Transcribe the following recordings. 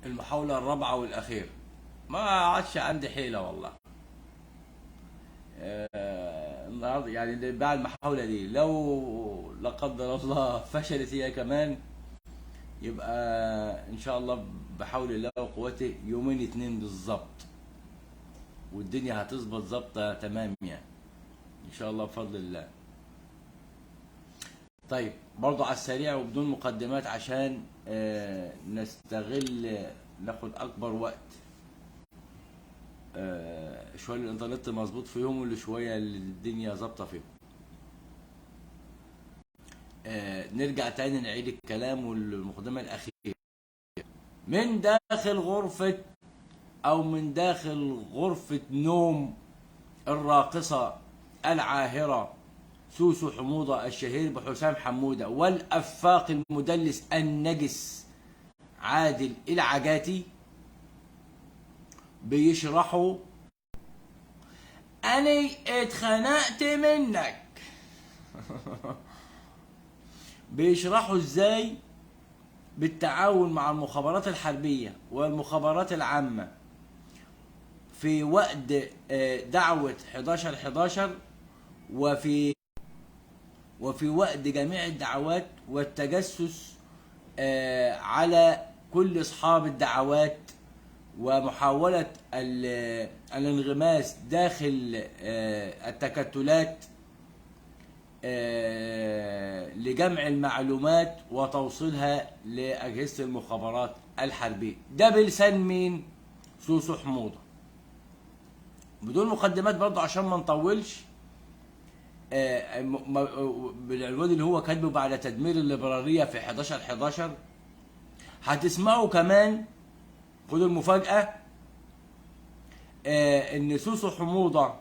المحاولة الرابعة والأخيرة. ما عادش عندي حيلة والله. النهارده يعني بعد المحاولة دي لو لا قدر الله فشلت هي كمان، يبقى إن شاء الله بحول الله وقوته يومين اتنين بالظبط، والدنيا هتظبط ظبطة تمام يعني، إن شاء الله بفضل الله. طيب برضو على السريع وبدون مقدمات عشان نستغل، ناخد أكبر وقت. شويه الانترنت مظبوط فيهم واللي شويه الدنيا ظابطه فيهم. نرجع تاني نعيد الكلام والمقدمه الاخيره. من داخل غرفه، او من داخل غرفه نوم الراقصه العاهره سوسو حموضه الشهير بحسام حموده، والافاق المدلس النجس عادل العجاتي، بيشرحوا أنا اتخنقت منك. بيشرحوا ازاي بالتعاون مع المخابرات الحربية والمخابرات العامة في وقت دعوة 11/11 وفي وقت جميع الدعوات والتجسس على كل أصحاب الدعوات، ومحاولة الانغماس داخل التكتلات لجمع المعلومات وتوصيلها لأجهزة المخابرات الحربية. ده بلسان مين؟ سوسو حموضة. بدون مقدمات برضه عشان ما نطولش، بالعنوان اللي هو كاتبه بعد تدمير الليبرالية في 11/11. هتسمعوا كمان، خدوا المفاجأة، ان سوسو حموضة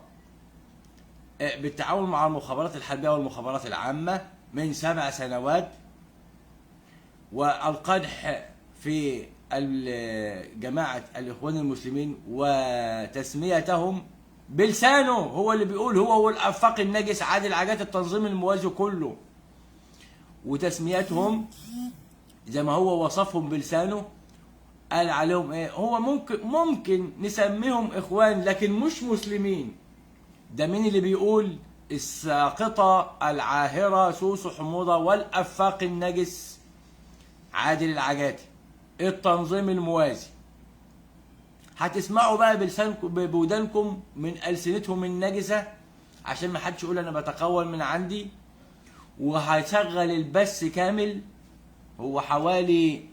بالتعاون مع المخابرات الحربية والمخابرات العامة من 7 سنوات، والقدح في جماعة الإخوان المسلمين وتسميتهم بلسانه، هو اللي بيقول، هو والأفاق النجس عادل عجات التنظيم الموازي كله، وتسميتهم زي ما هو وصفهم بلسانه. قال عليهم ايه؟ هو ممكن نسميهم اخوان لكن مش مسلمين. ده مين اللي بيقول؟ الساقطة العاهرة سوسو حموضة والأفاق النجس عادل العجاتي التنظيم الموازي. هتسمعوا بقى بلسانكم بودانكم من ألسنتهم النجسة عشان ما حدش يقول انا بتقول من عندي. وهيشغل البث كامل، هو حوالي،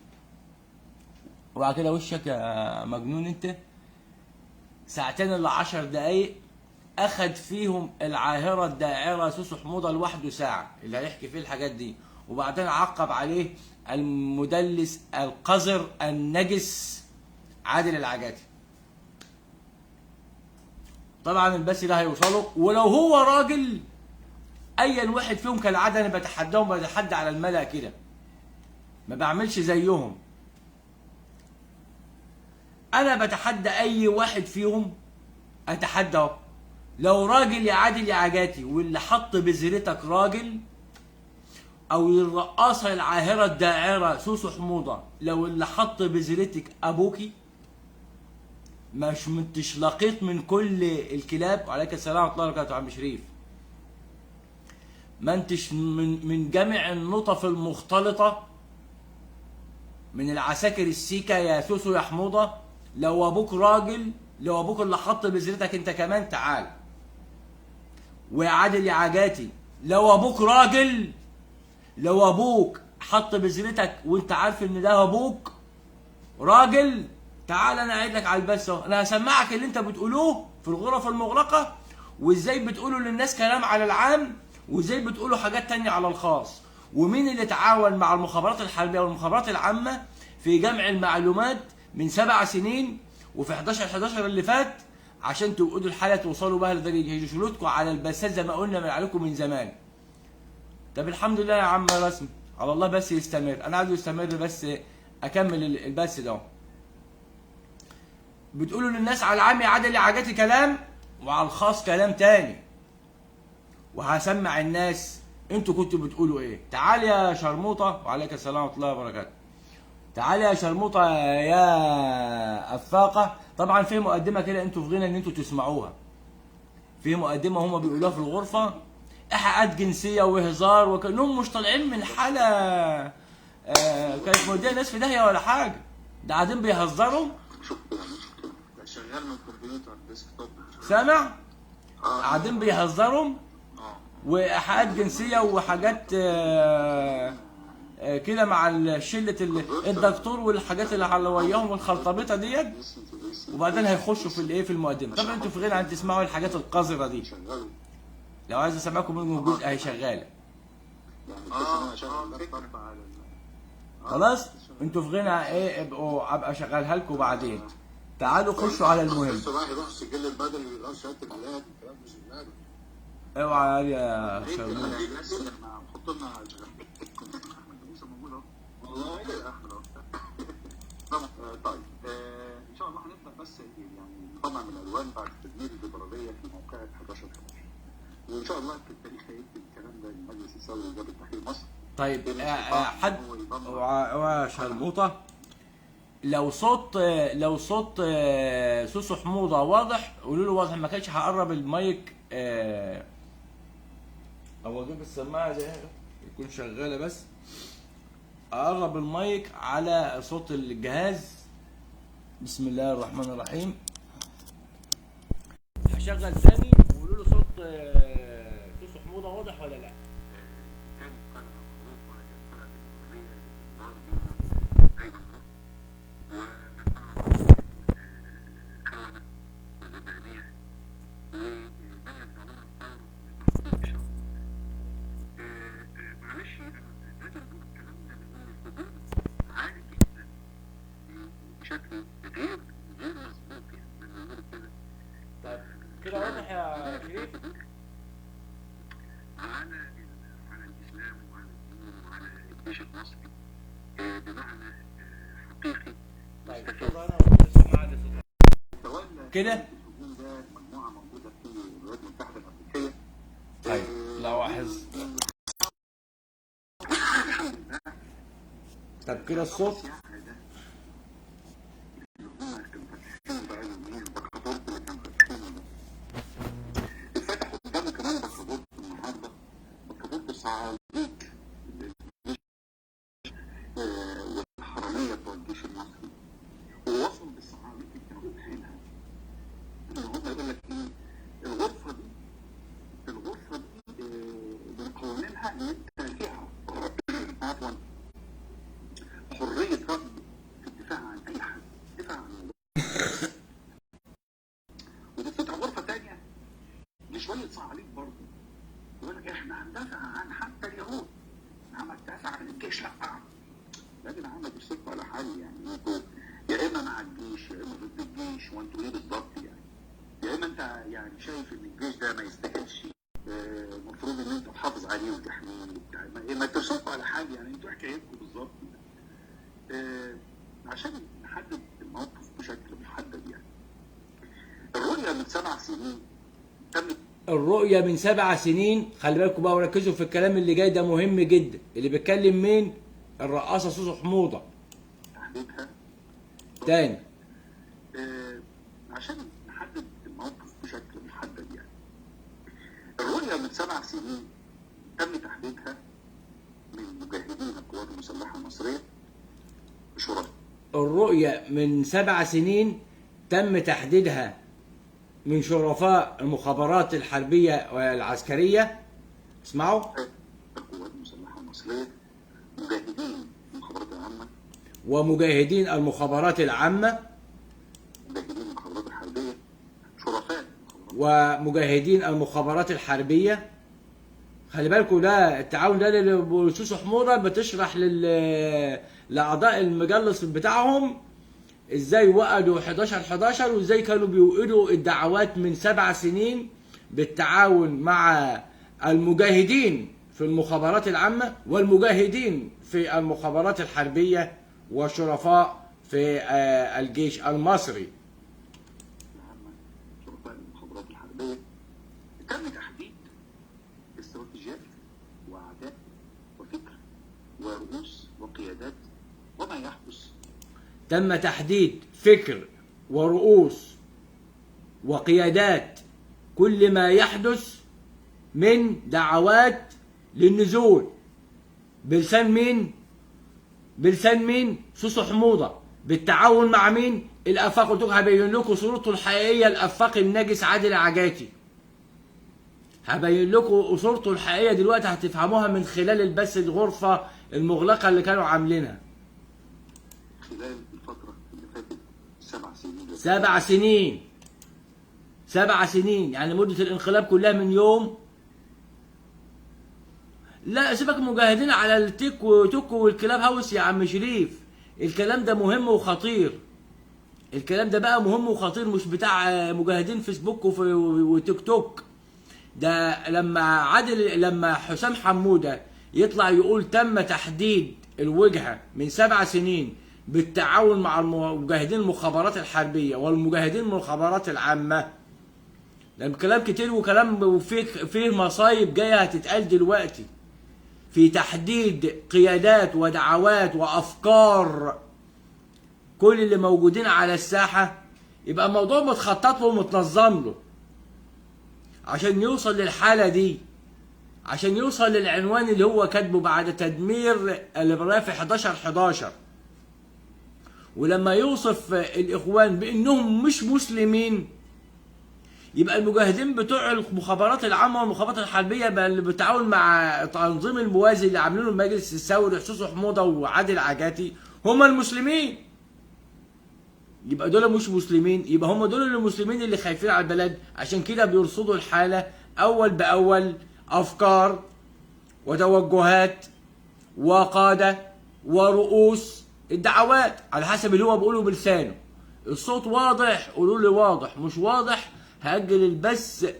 وبعد كده وشك يا مجنون انت، 2 إلا 10 دقايق اخد فيهم العاهره الداعره سوسو حموضه لوحده ساعه اللي هيحكي فيه الحاجات دي، وبعدين عقب عليه المدلس القذر النجس عادل العجاتي. طبعا البث ده هيوصله، ولو هو راجل اي واحد فيهم كالعاده انا بتحداهم، بتحدى على الملأ كده، ما بعملش زيهم. انا بتحدى اي واحد فيهم، اتحدى لو راجل يا عادل يا عجاتي واللي حط بذرتك راجل، او الرقاصه العاهره الداعره سوسو حموضه لو اللي حط بذرتك ابوكي، مش منتش لقيط من كل الكلاب. وعليك السلام ورحمه الله وبركاته عم شريف. ما انتش من جميع النطف المختلطه من العساكر السيكا يا سوسو يا حموضه. لو ابوك راجل، لو ابوك اللي حط بذرتك انت كمان تعال. ويا عادل يا عجاتي لو ابوك راجل، لو ابوك حط بذرتك وانت عارف ان ده ابوك راجل، تعال انا قاعد لك على البث اهو، انا هسمعك اللي انت بتقولوه في الغرف المغلقه، وازاي بتقولوا للناس كلام على العام، وازاي بتقولوا حاجات تانية على الخاص، ومين اللي تعاون مع المخابرات الحربيه والمخابرات العامه في جمع المعلومات من 7 سنين وفي 11/11 اللي فات عشان تقعدوا الحاله توصلوا بها لدرجه يشيلوكوا على البثات زي ما قلنا من عليكم من زمان. طب الحمد لله يا عم رسمي، على الله بس يستمر، انا عايزه يستمر بس اكمل البث ده. بتقولوا للناس على العام يا عادل يا عجاتي كلام، وعلى الخاص كلام تاني. وهسمع الناس انتوا كنتوا بتقولوا ايه. تعال يا شرموطه، وعليك السلام ورحمه الله وبركاته. تعالى يا شرموطه يا افاقه. طبعا في مقدمه كده انتوا في غنى ان انتوا تسمعوها. في مقدمه هم بيقولوها في الغرفه، ايحاءات جنسيه وهزار، وكانهم مش طالعين من حاله كانت موديه ناس في داهيه ولا حاجه. ده قاعدين بيهزروا. شغال من الكمبيوتر ديسك توب. سامع؟ قاعدين بيهزروا وايحاءات جنسيه وحاجات كده مع شله الدكتور والحاجات اللي على وياهم والخلطبيطه ديت. وبعدين هيخشوا في الايه، في المقدمه. طبعا انتوا في غير عن تسمعوا الحاجات القذره دي. لو عايز اسمعكم منهم جزء اهي شغاله. خلاص انتوا في غنى ايه، ابقى اشغلها لكم بعدين. تعالوا خشوا على المهم. بس واحد يروح السجل البدني يقرا شهاده الميلاد، الكلام مش الميلاد. اوعى يا شرموط. حط لنا احمد موسى موجود اهو. والله احمد اهو. طيب ان شاء الله هنبدا، بس يعني طبعا الالوان بعد تدمير الليبراليه في موقعة 11 وان شاء الله في التاريخ هيكتب الكلام ده للمجلس الثوري لجبهه تحرير مصر. طيب حد اوعى يا شرموطه، لو صوت سوسو حموضه واضح قولوا له واضح. ما كانش هقرب المايك او اجيب السماعه زي يكون شغاله، بس اقرب المايك على صوت الجهاز. بسم الله الرحمن الرحيم. هشغل ثاني وقولوا له صوت سوسو حموضه واضح ولا لا. كده واضح يا شريف؟ على الاسلام وعلى الدين وعلى الجيش المصري بمعنى حقيقي. طيب انا كده الهجوم ده مجموعه موجوده في الولايات المتحده الامريكيه. طيب لاحظ. طب كده الصوت والحراميه بتوع الجيش المصري ووصلوا بالصحابي كانوا فاتحينها. ان هم يقول لك ايه، الغرفه دي بنقوانينها ان انت فيها عفوا حريه رأي في الدفاع عن اي حد، دفاع عن وتفتح غرفه ثانيه لشويه صعاليك برضه يقول لك احنا هندافع عن حتى اليهود، انما تدافع عن الجيش لا. لكن عم بيصرفوا على حل، يعني انتوا يا اما مع الجيش يا اما ضد الجيش، وانتوا ايه بالظبط يعني؟ يا اما انت يعني شايف ان الجيش ده ما يستاهلش، المفروض ان انت تحافظ عليه وتحميه وبتاع، ما تصرفوا على حل، يعني انتوا حكايتكم بالظبط. عشان نحدد الموقف بشكل محدد يعني. الرؤيه من 7 سنين تمت. الرؤية من 7 سنين. خلي بالكم بقى وركزوا في الكلام اللي جاي ده مهم جدا. اللي بيتكلم مين؟ الرقاصة سوسو حموضة. تحديدها تاني عشان نحدد الموقف بشكل محدد يعني. الرؤية من 7 سنين تم تحديدها من مجاهدين القوات المسلحة المصرية بشرطة. الرؤية من 7 سنين تم تحديدها من شرفاء المخابرات الحربية والعسكرية. اسمعوا. القوات المسلحة المصرية، مجاهدين المخابرات العامة ومجاهدين المخابرات العامة، مجاهدين المخابرات الحربية، شرفاء ومجاهدين المخابرات الحربية. خلي بالكم ده التعاون ده اللي سوسو حموضة بتشرح لأعضاء المجلس بتاعهم ازاي وقدوا 11/11 وازاي كانوا بيوقدوا الدعوات من 7 سنين بالتعاون مع المجاهدين في المخابرات العامة والمجاهدين في المخابرات الحربية وشرفاء في الجيش المصري. العامة، شرفاء المخابرات الحربية. تم تحديد استراتيجيات وأعداء وفكر ورؤوس وقيادات وما يحدث تم تحديد فكر ورؤوس وقيادات كل ما يحدث من دعوات للنزول بلسان مين؟ بلسان مين؟ سوسو حموضة، بالتعاون مع مين؟ الافاق. قلت لكم هبين لكم صورته الحقيقيه الافاق الناجس عادل عجاتي. هبين لكم صورته الحقيقيه دلوقتي، هتفهموها من خلال البث الغرفه المغلقه اللي كانوا عاملينها. خلال الفترة اللي فاتت 7 سنين. 7 سنين. 7 سنين يعني مدة الانقلاب كلها من يوم. لا سيبك مجاهدين على التيك وتوك والكلاب هاوس يا عم شريف. الكلام ده مهم وخطير. الكلام ده بقى مهم وخطير، مش بتاع مجاهدين فيسبوك وتيك توك. ده لما حسام حمودة يطلع يقول تم تحديد الوجهة من 7 سنين بالتعاون مع المجاهدين المخابرات الحربية والمجاهدين المخابرات العامة. لأن كلام كتير وكلام وفيه مصايب جاية هتتقال دلوقتي في تحديد قيادات ودعوات وأفكار كل اللي موجودين على الساحة. يبقى الموضوع متخطط له ومتنظم له عشان يوصل للحالة دي، عشان يوصل للعنوان اللي هو كاتبه بعد تدمير الإبراهيم في 11/11. ولما يوصف الإخوان بأنهم مش مسلمين، يبقى المجاهدين بتوع المخابرات العامة والمخابرات الحربية اللي بالتعاون مع تنظيم الموازي اللي عاملينه المجلس الثوري سوسو حموضة وعادل عجاتي هم المسلمين. يبقى دول مش مسلمين، يبقى هم دول المسلمين اللي خايفين على البلد. عشان كده بيرصدوا الحالة أول بأول، أفكار وتوجهات وقادة ورؤوس الدعوات على حسب اللي هو بيقوله بلسانه. الصوت واضح قولوا لي واضح، مش واضح هأجل البث.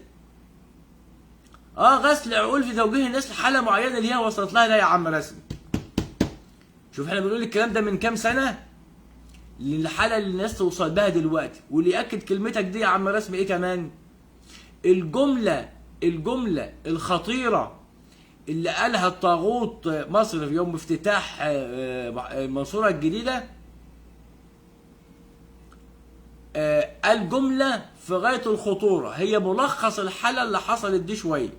غسل عقول في توجيه الناس لحالة معينة اللي هي وصلت لها. لا يا عم رسمي، شوف احنا بنقول الكلام ده من كام سنة للحالة اللي الناس توصل بها دلوقتي. واللي يأكد كلمتك دي يا عم رسمي ايه كمان؟ الجملة الخطيرة اللي قالها الطاغوت مصر في يوم افتتاح المنصورة الجديدة. قال جملة في غاية الخطورة، هي ملخص الحالة اللي حصلت دي شوية.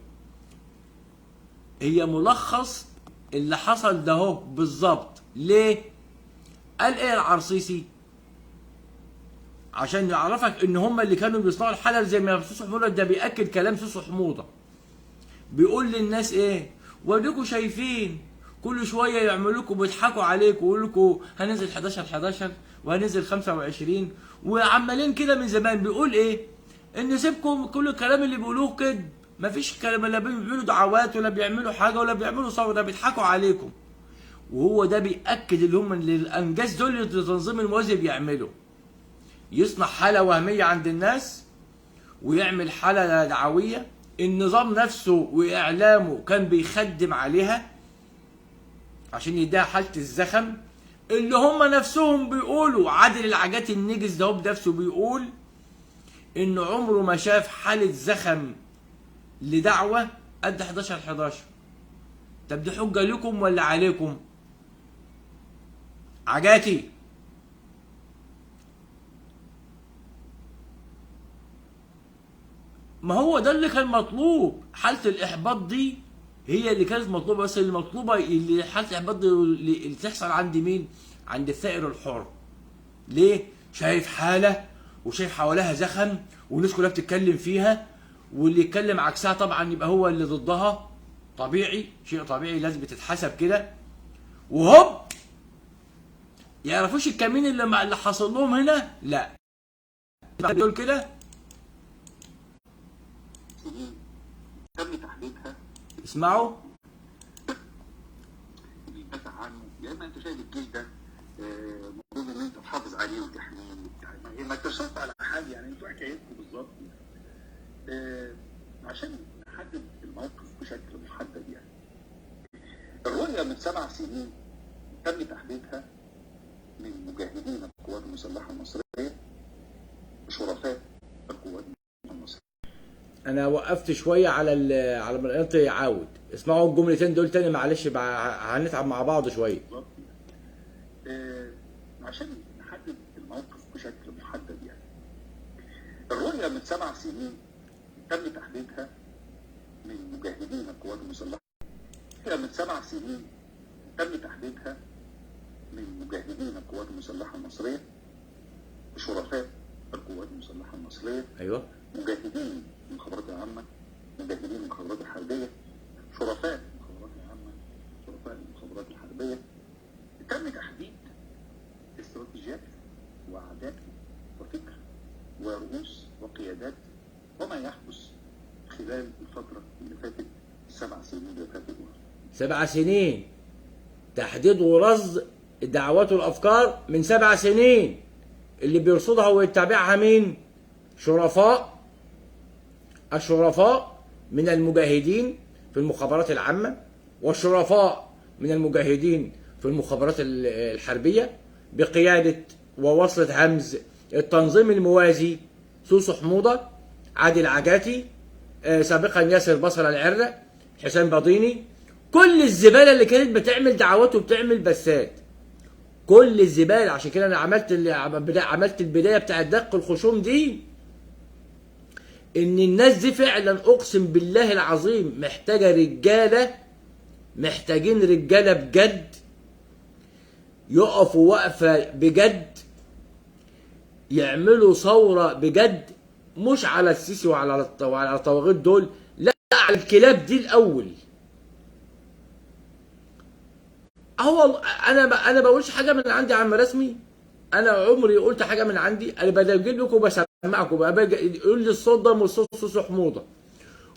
هي ملخص اللي حصل ده اهو بالظبط. ليه؟ قال ايه العرصيسي؟ عشان يعرفك ان هم اللي كانوا بيصنعوا الحالة زي ما سوسو حموضة. ده بيأكد كلام سوسو حموضة. بيقول للناس ايه؟ وديكوا شايفين كل شويه يعملوا لكم بيضحكوا عليكم ويقولوا لكم هننزل 11/11 وهننزل 25 وعمالين كده من زمان. بيقول ايه؟ ان سيبكم كل الكلام اللي بيقولوه كده، مفيش كلام، لا بيعملوا دعوات ولا بيعملوا حاجه ولا بيعملوا ثوره، ده بيضحكوا عليكم. وهو ده بيأكد اللي هم الانجاز دول اللي تنظيم الموازي بيعملوا. يصنع حاله وهميه عند الناس ويعمل حاله دعويه. النظام نفسه وإعلامه كان بيخدم عليها عشان يديها حالة الزخم اللي هم نفسهم بيقولوا. عادل العجاتي النجس ده بنفسه بيقول إن عمره ما شاف حالة زخم لدعوة قد 11/11. طب دي حجة لكم ولا عليكم؟ عجاتي ما هو ده اللي كان مطلوب. حالة الإحباط دي هي اللي كانت مطلوبة، بس اللي مطلوبة اللي حالة الإحباط دي اللي تحصل عند مين؟ عند الثائر الحر. ليه؟ شايف حالة وشايف حواليها زخم والناس كلها بتتكلم فيها، واللي يتكلم عكسها طبعا يبقى هو اللي ضدها. طبيعي، شيء طبيعي لازم تتحسب كده. وهوب يعرفوش الكمين اللي حصل لهم هنا؟ لا دول كده تم تحديدها. اسمعوا بيدافع عنه. يا اما انت شايف الجيش ده المفروض ان انت تحافظ عليه وتحميه وبتاع، ما اكتشفت على حال يعني انتوا حكايتكم بالظبط عشان نحدد الموقف بشكل محدد. يعني الرؤيه من 7 سنين تم تحديدها من مجاهدين القوات المسلحه المصريه شرفاء القوات المصريه. انا وقفت شويه على ما الانت يعاود. اسمعوا الجملتين دول تاني معلش، هنتعب مع بعض شويه. عشان نحدد الموقف بشكل محدد يعني. الرؤية من 7 سنين تم تحديدها من مجاهدين القوات المسلحة. من 7 سنين تم تحديدها من مجاهدين القوات المسلحة المصرية، شرفاء القوات المسلحة المصرية، ايوه، مجاهدين المخابرات العامة، مجاهدين المخابرات الحربية، شرفاء المخابرات العامة، شرفاء المخابرات الحربية. تم تحديد استراتيجيات وأعداد وفكر ورؤوس وقيادات وما يحدث خلال الفترة اللي فاتت، 7 سنين اللي فاتت. 7 سنين تحديد ورصد الدعوات والافكار من 7 سنين، اللي بيرصدها ويتبعها مين؟ الشرفاء من المجاهدين في المخابرات العامة، والشرفاء من المجاهدين في المخابرات الحربية بقيادة ووصلة همز التنظيم الموازي سوسو حموضة، عادل عجاتي، سابقا ياسر بصرة العرة، حسين بضيني، كل الزبالة اللي كانت بتعمل دعوات وبتعمل بثات، كل الزبالة. عشان كده انا عملت البداية بتاعت دق الخشوم دي، ان الناس دي فعلا اقسم بالله العظيم محتاجة رجالة، محتاجين رجالة بجد يقفوا وقفة بجد، يعملوا ثورة بجد، مش على السيسي وعلى الطواغيت دول، لا على الكلاب دي الاول. هو انا بقولش حاجه من عندي يا عم رسمي، انا عمري قلت حاجه من عندي، انا بجيب لكم وبسمعكم بقى. يقول لي الصوت ده مش صوت سوسو حموضه،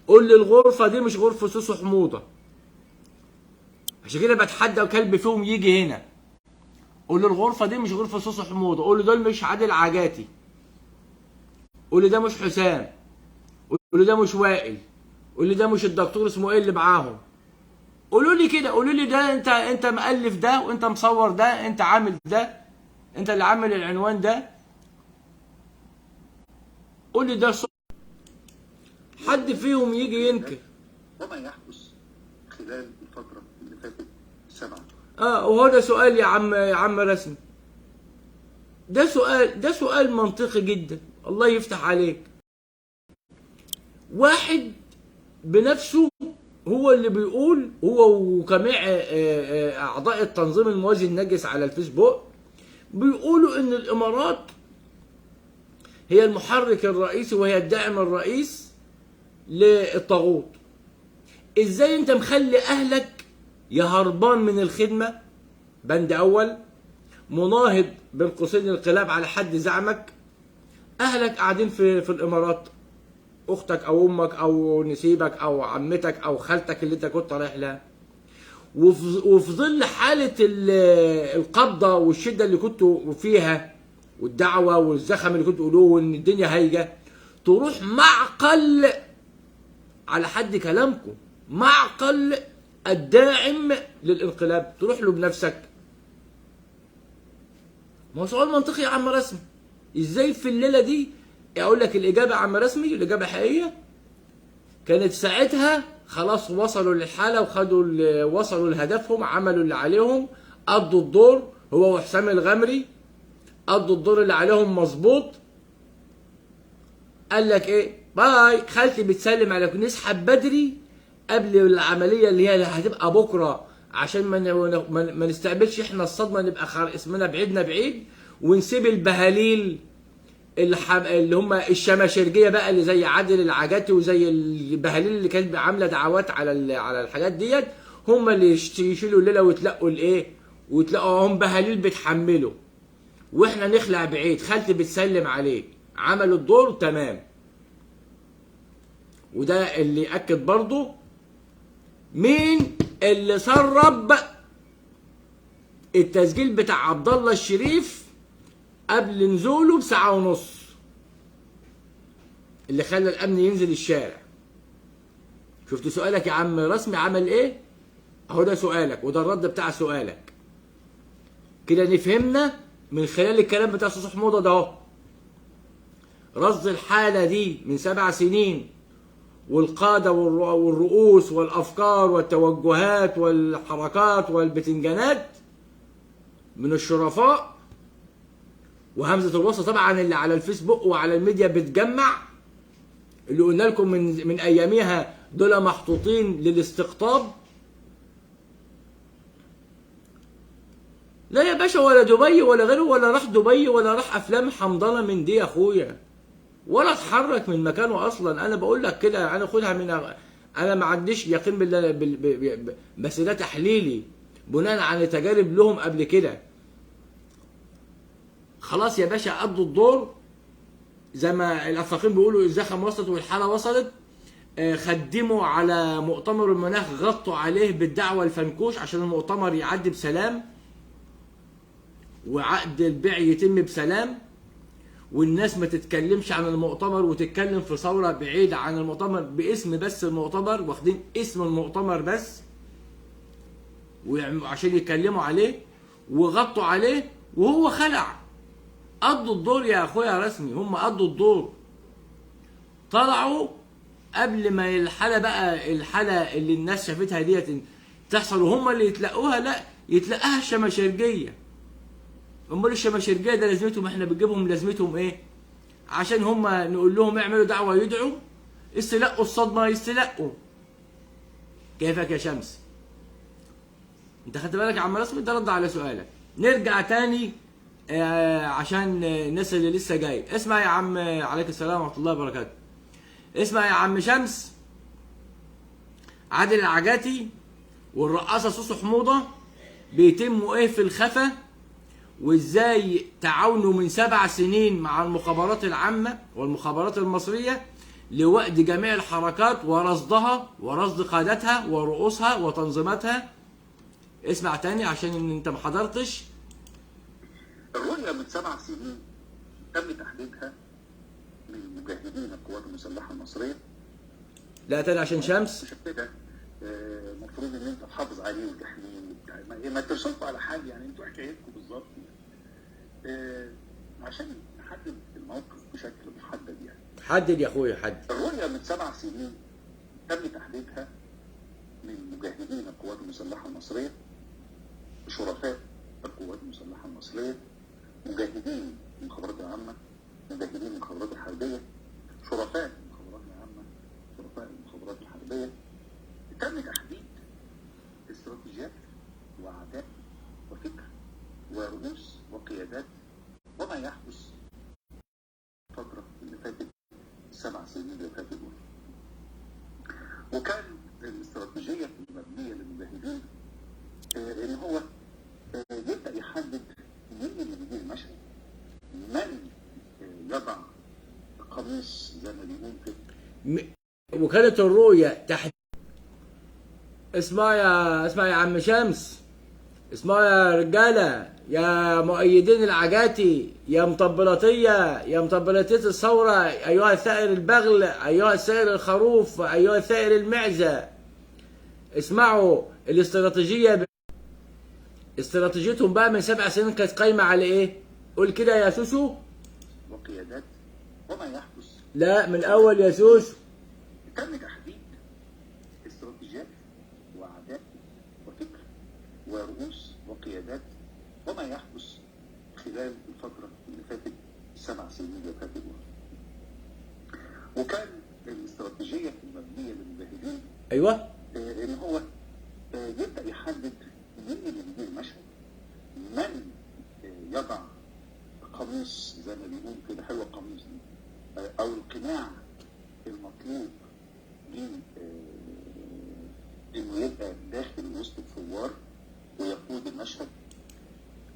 قول لي الغرفه دي مش غرفه سوسو حموضه. عشان كده بتحدى كلب فيهم يجي هنا، قول لي الغرفه دي مش غرفه سوسو حموضه، قول لي دول مش عادل عجاتي، قول لي ده مش حسام، قول لي ده مش وائل، قول لي ده مش الدكتور اسمه ايه اللي معاهم. قولوا لي كده، قولوا لي ده انت مؤلف ده، وانت مصور ده، انت عامل ده، انت اللي عامل العنوان ده، قول لي ده صوت. حد فيهم يجي ينكر وما يحدث خلال الفترة اللي فاتت 7. وهو ده سؤال يا عم رسمي، ده سؤال منطقي جدا. الله يفتح عليك، واحد بنفسه هو اللي بيقول، هو وجميع اعضاء التنظيم الموازي النجس على الفيسبوك بيقولوا ان الامارات هي المحرك الرئيسي وهي الداعم الرئيس للطاغوت. ازاي انت مخلي اهلك يا هربان من الخدمه، بند اول، مناهض بين قوسين الانقلاب على حد زعمك، اهلك قاعدين في الامارات، اختك او امك او نسيبك او عمتك او خالتك اللي انت كنت رايح لها، وفي ظل حاله القبضه والشده اللي كنتوا فيها والدعوه والزخم اللي كنتوا تقولوه وان الدنيا هايجه، تروح معقل على حد كلامكم، معقل الداعم للانقلاب، تروح له بنفسك. ما هو سؤال منطقي يا عم رسمي، ازاي في الليله دي؟ اقول لك الاجابه يا عم رسمي، الاجابه حقيقيه. كانت ساعتها خلاص وصلوا للحاله وصلوا لهدفهم، عملوا اللي عليهم، قضوا الدور، هو وحسام الغمري قضوا الدور اللي عليهم مظبوط. قال لك ايه؟ باي، خالتي بتسلم عليكم، نسحب بدري قبل العمليه اللي هي هتبقى بكره، عشان ما نستقبلش احنا الصدمه، نبقى اسمنا بعيدنا بعيد، ونسيب البهاليل اللي هم الشماشرجيه بقى، اللي زي عادل العجاتي وزي البهاليل اللي كانت عامله دعوات على الحاجات ديت، هم اللي يشيلوا الليله ويتلقوا الايه، وتلاقوا هم بهاليل بتحملوا، واحنا نخلع بعيد، خالتي بتسلم عليك، عملوا الدور تمام. وده اللي ياكد برضه مين اللي سرب التسجيل بتاع عبد الله الشريف قبل نزوله بساعة ونص، اللي خلى الامن ينزل الشارع. شفت سؤالك يا عم رسمي عمل ايه؟ اهو ده سؤالك وده الرد بتاع سؤالك. كده نفهمنا من خلال الكلام بتاع سوسو حموضه ده اهو، رصد الحالة دي من 7 سنين، والقادة والرؤوس والأفكار والتوجهات والحركات والبتنجانات من الشرفاء وهمزه الوصل طبعا اللي على الفيسبوك وعلى الميديا بتجمع، اللي قلنا لكم من اياميها دول محطوطين للاستقطاب. لا يا باشا، ولا دبي ولا غيره، ولا راح دبي ولا راح افلام حمضانه من دي يا اخويا، ولا اتحرك من مكانه اصلا. انا بقول لك كده، انا خدها من، انا ما عنديش يقين بالله بس ده تحليلي بناء على تجارب لهم قبل كده. خلاص يا باشا، قضوا الدور زي ما الافاقين بيقولوا، الزخم وصلت والحاله وصلت. خدموا على مؤتمر المناخ، غطوا عليه بالدعوه الفنكوش عشان المؤتمر يعدي بسلام وعقد البيع يتم بسلام، والناس ما تتكلمش عن المؤتمر وتتكلم في ثوره بعيده عن المؤتمر، باسم بس المؤتمر، واخدين اسم المؤتمر بس وعشان يتكلموا عليه وغطوا عليه، وهو خلع. قضوا الدور يا اخويا رسمي، هم قضوا الدور. طلعوا قبل ما الحاله بقى، الحاله اللي الناس شافتها ديت تحصل وهم اللي يتلقوها، لا يتلقاها الشماشرجيه. امال الشماشرجيه ده لازمتهم، احنا بنجيبهم لازمتهم ايه؟ عشان هم نقول لهم اعملوا دعوه يدعوا، استلقوا الصدمه يستلقوا. كيفك يا شمس؟ انت خدت بالك يا عم رسمي؟ ده رد على سؤالك. نرجع تاني عشان الناس اللي لسه جاي. اسمع يا عم، عليك السلام ورحمه الله وبركاته. اسمع يا عم شمس، عادل العجاتي والرقاصه سوسو حموضه بيتموا ايه في الخفا، وازاي تعاونوا من 7 سنين مع المخابرات العامه والمخابرات المصريه لوقت جميع الحركات ورصدها ورصد قادتها ورؤوسها وتنظيماتها. اسمع تاني عشان انت ما حضرتش. الرؤية من 7 سنين تم تحديدها من مجاهدين القوات المسلحة المصرية. لا تاني عشان شمس. عشان كده المفروض ان انت تحافظ عليه وتحميه وبتاع، ما ترسلوا على حاجة، يعني انتوا حكايتكم بالظبط عشان نحدد الموقف بشكل محدد. يعني حدد يا اخويا، حدد. الرؤية من 7 سنين تم تحديدها من مجاهدين القوات المسلحة المصرية، شرفاء القوات المسلحة المصرية، مجاهدين المخابرات العامة، مجاهدين المخابرات الحربية، شرفاء المخابرات العامة، شرفاء المخابرات الحربية. تم تحديد استراتيجيات وأعداء وفكر ورؤوس وقيادات وما يحدث الفترة اللي فاتت، 7 سنين اللي فاتت دول. وكان الاستراتيجية المبنية للمجاهدين ان هو يبدأ يحدد مين اللي بيدير المشهد، من يضع قميص زي ما بيقول كده. وكانت الرؤية تحت. اسمع يا عم شمس، اسمعوا يا رجالة، يا مؤيدين العجاتي، يا مطبلاتية، يا مطبلاتية الثورة، أيها الثائر البغل، أيها الثائر الخروف، أيها الثائر المعزة. اسمعوا الاستراتيجية، استراتيجيتهم بقى من 7 سنين كانت قايمة على إيه؟ قول كده يا سوسو. وقيادات وما يحدث. لا من أول يا سوسو. تم تحديد استراتيجيات وأعداء وفكر ورؤوس وقيادات وما يحدث خلال الفترة اللي فاتت، 7 سنين اللي فاتت. وكان الاستراتيجية المبنية للمجاهدين أيوه ان هو يبدأ يحدد مين اللي بيدير المشهد، من يضع قميص زي ما بيقول كده، حلوة القميص دي، او القناع المطلوب من انه يبقى داخل وسط الثوار ويقود المشهد.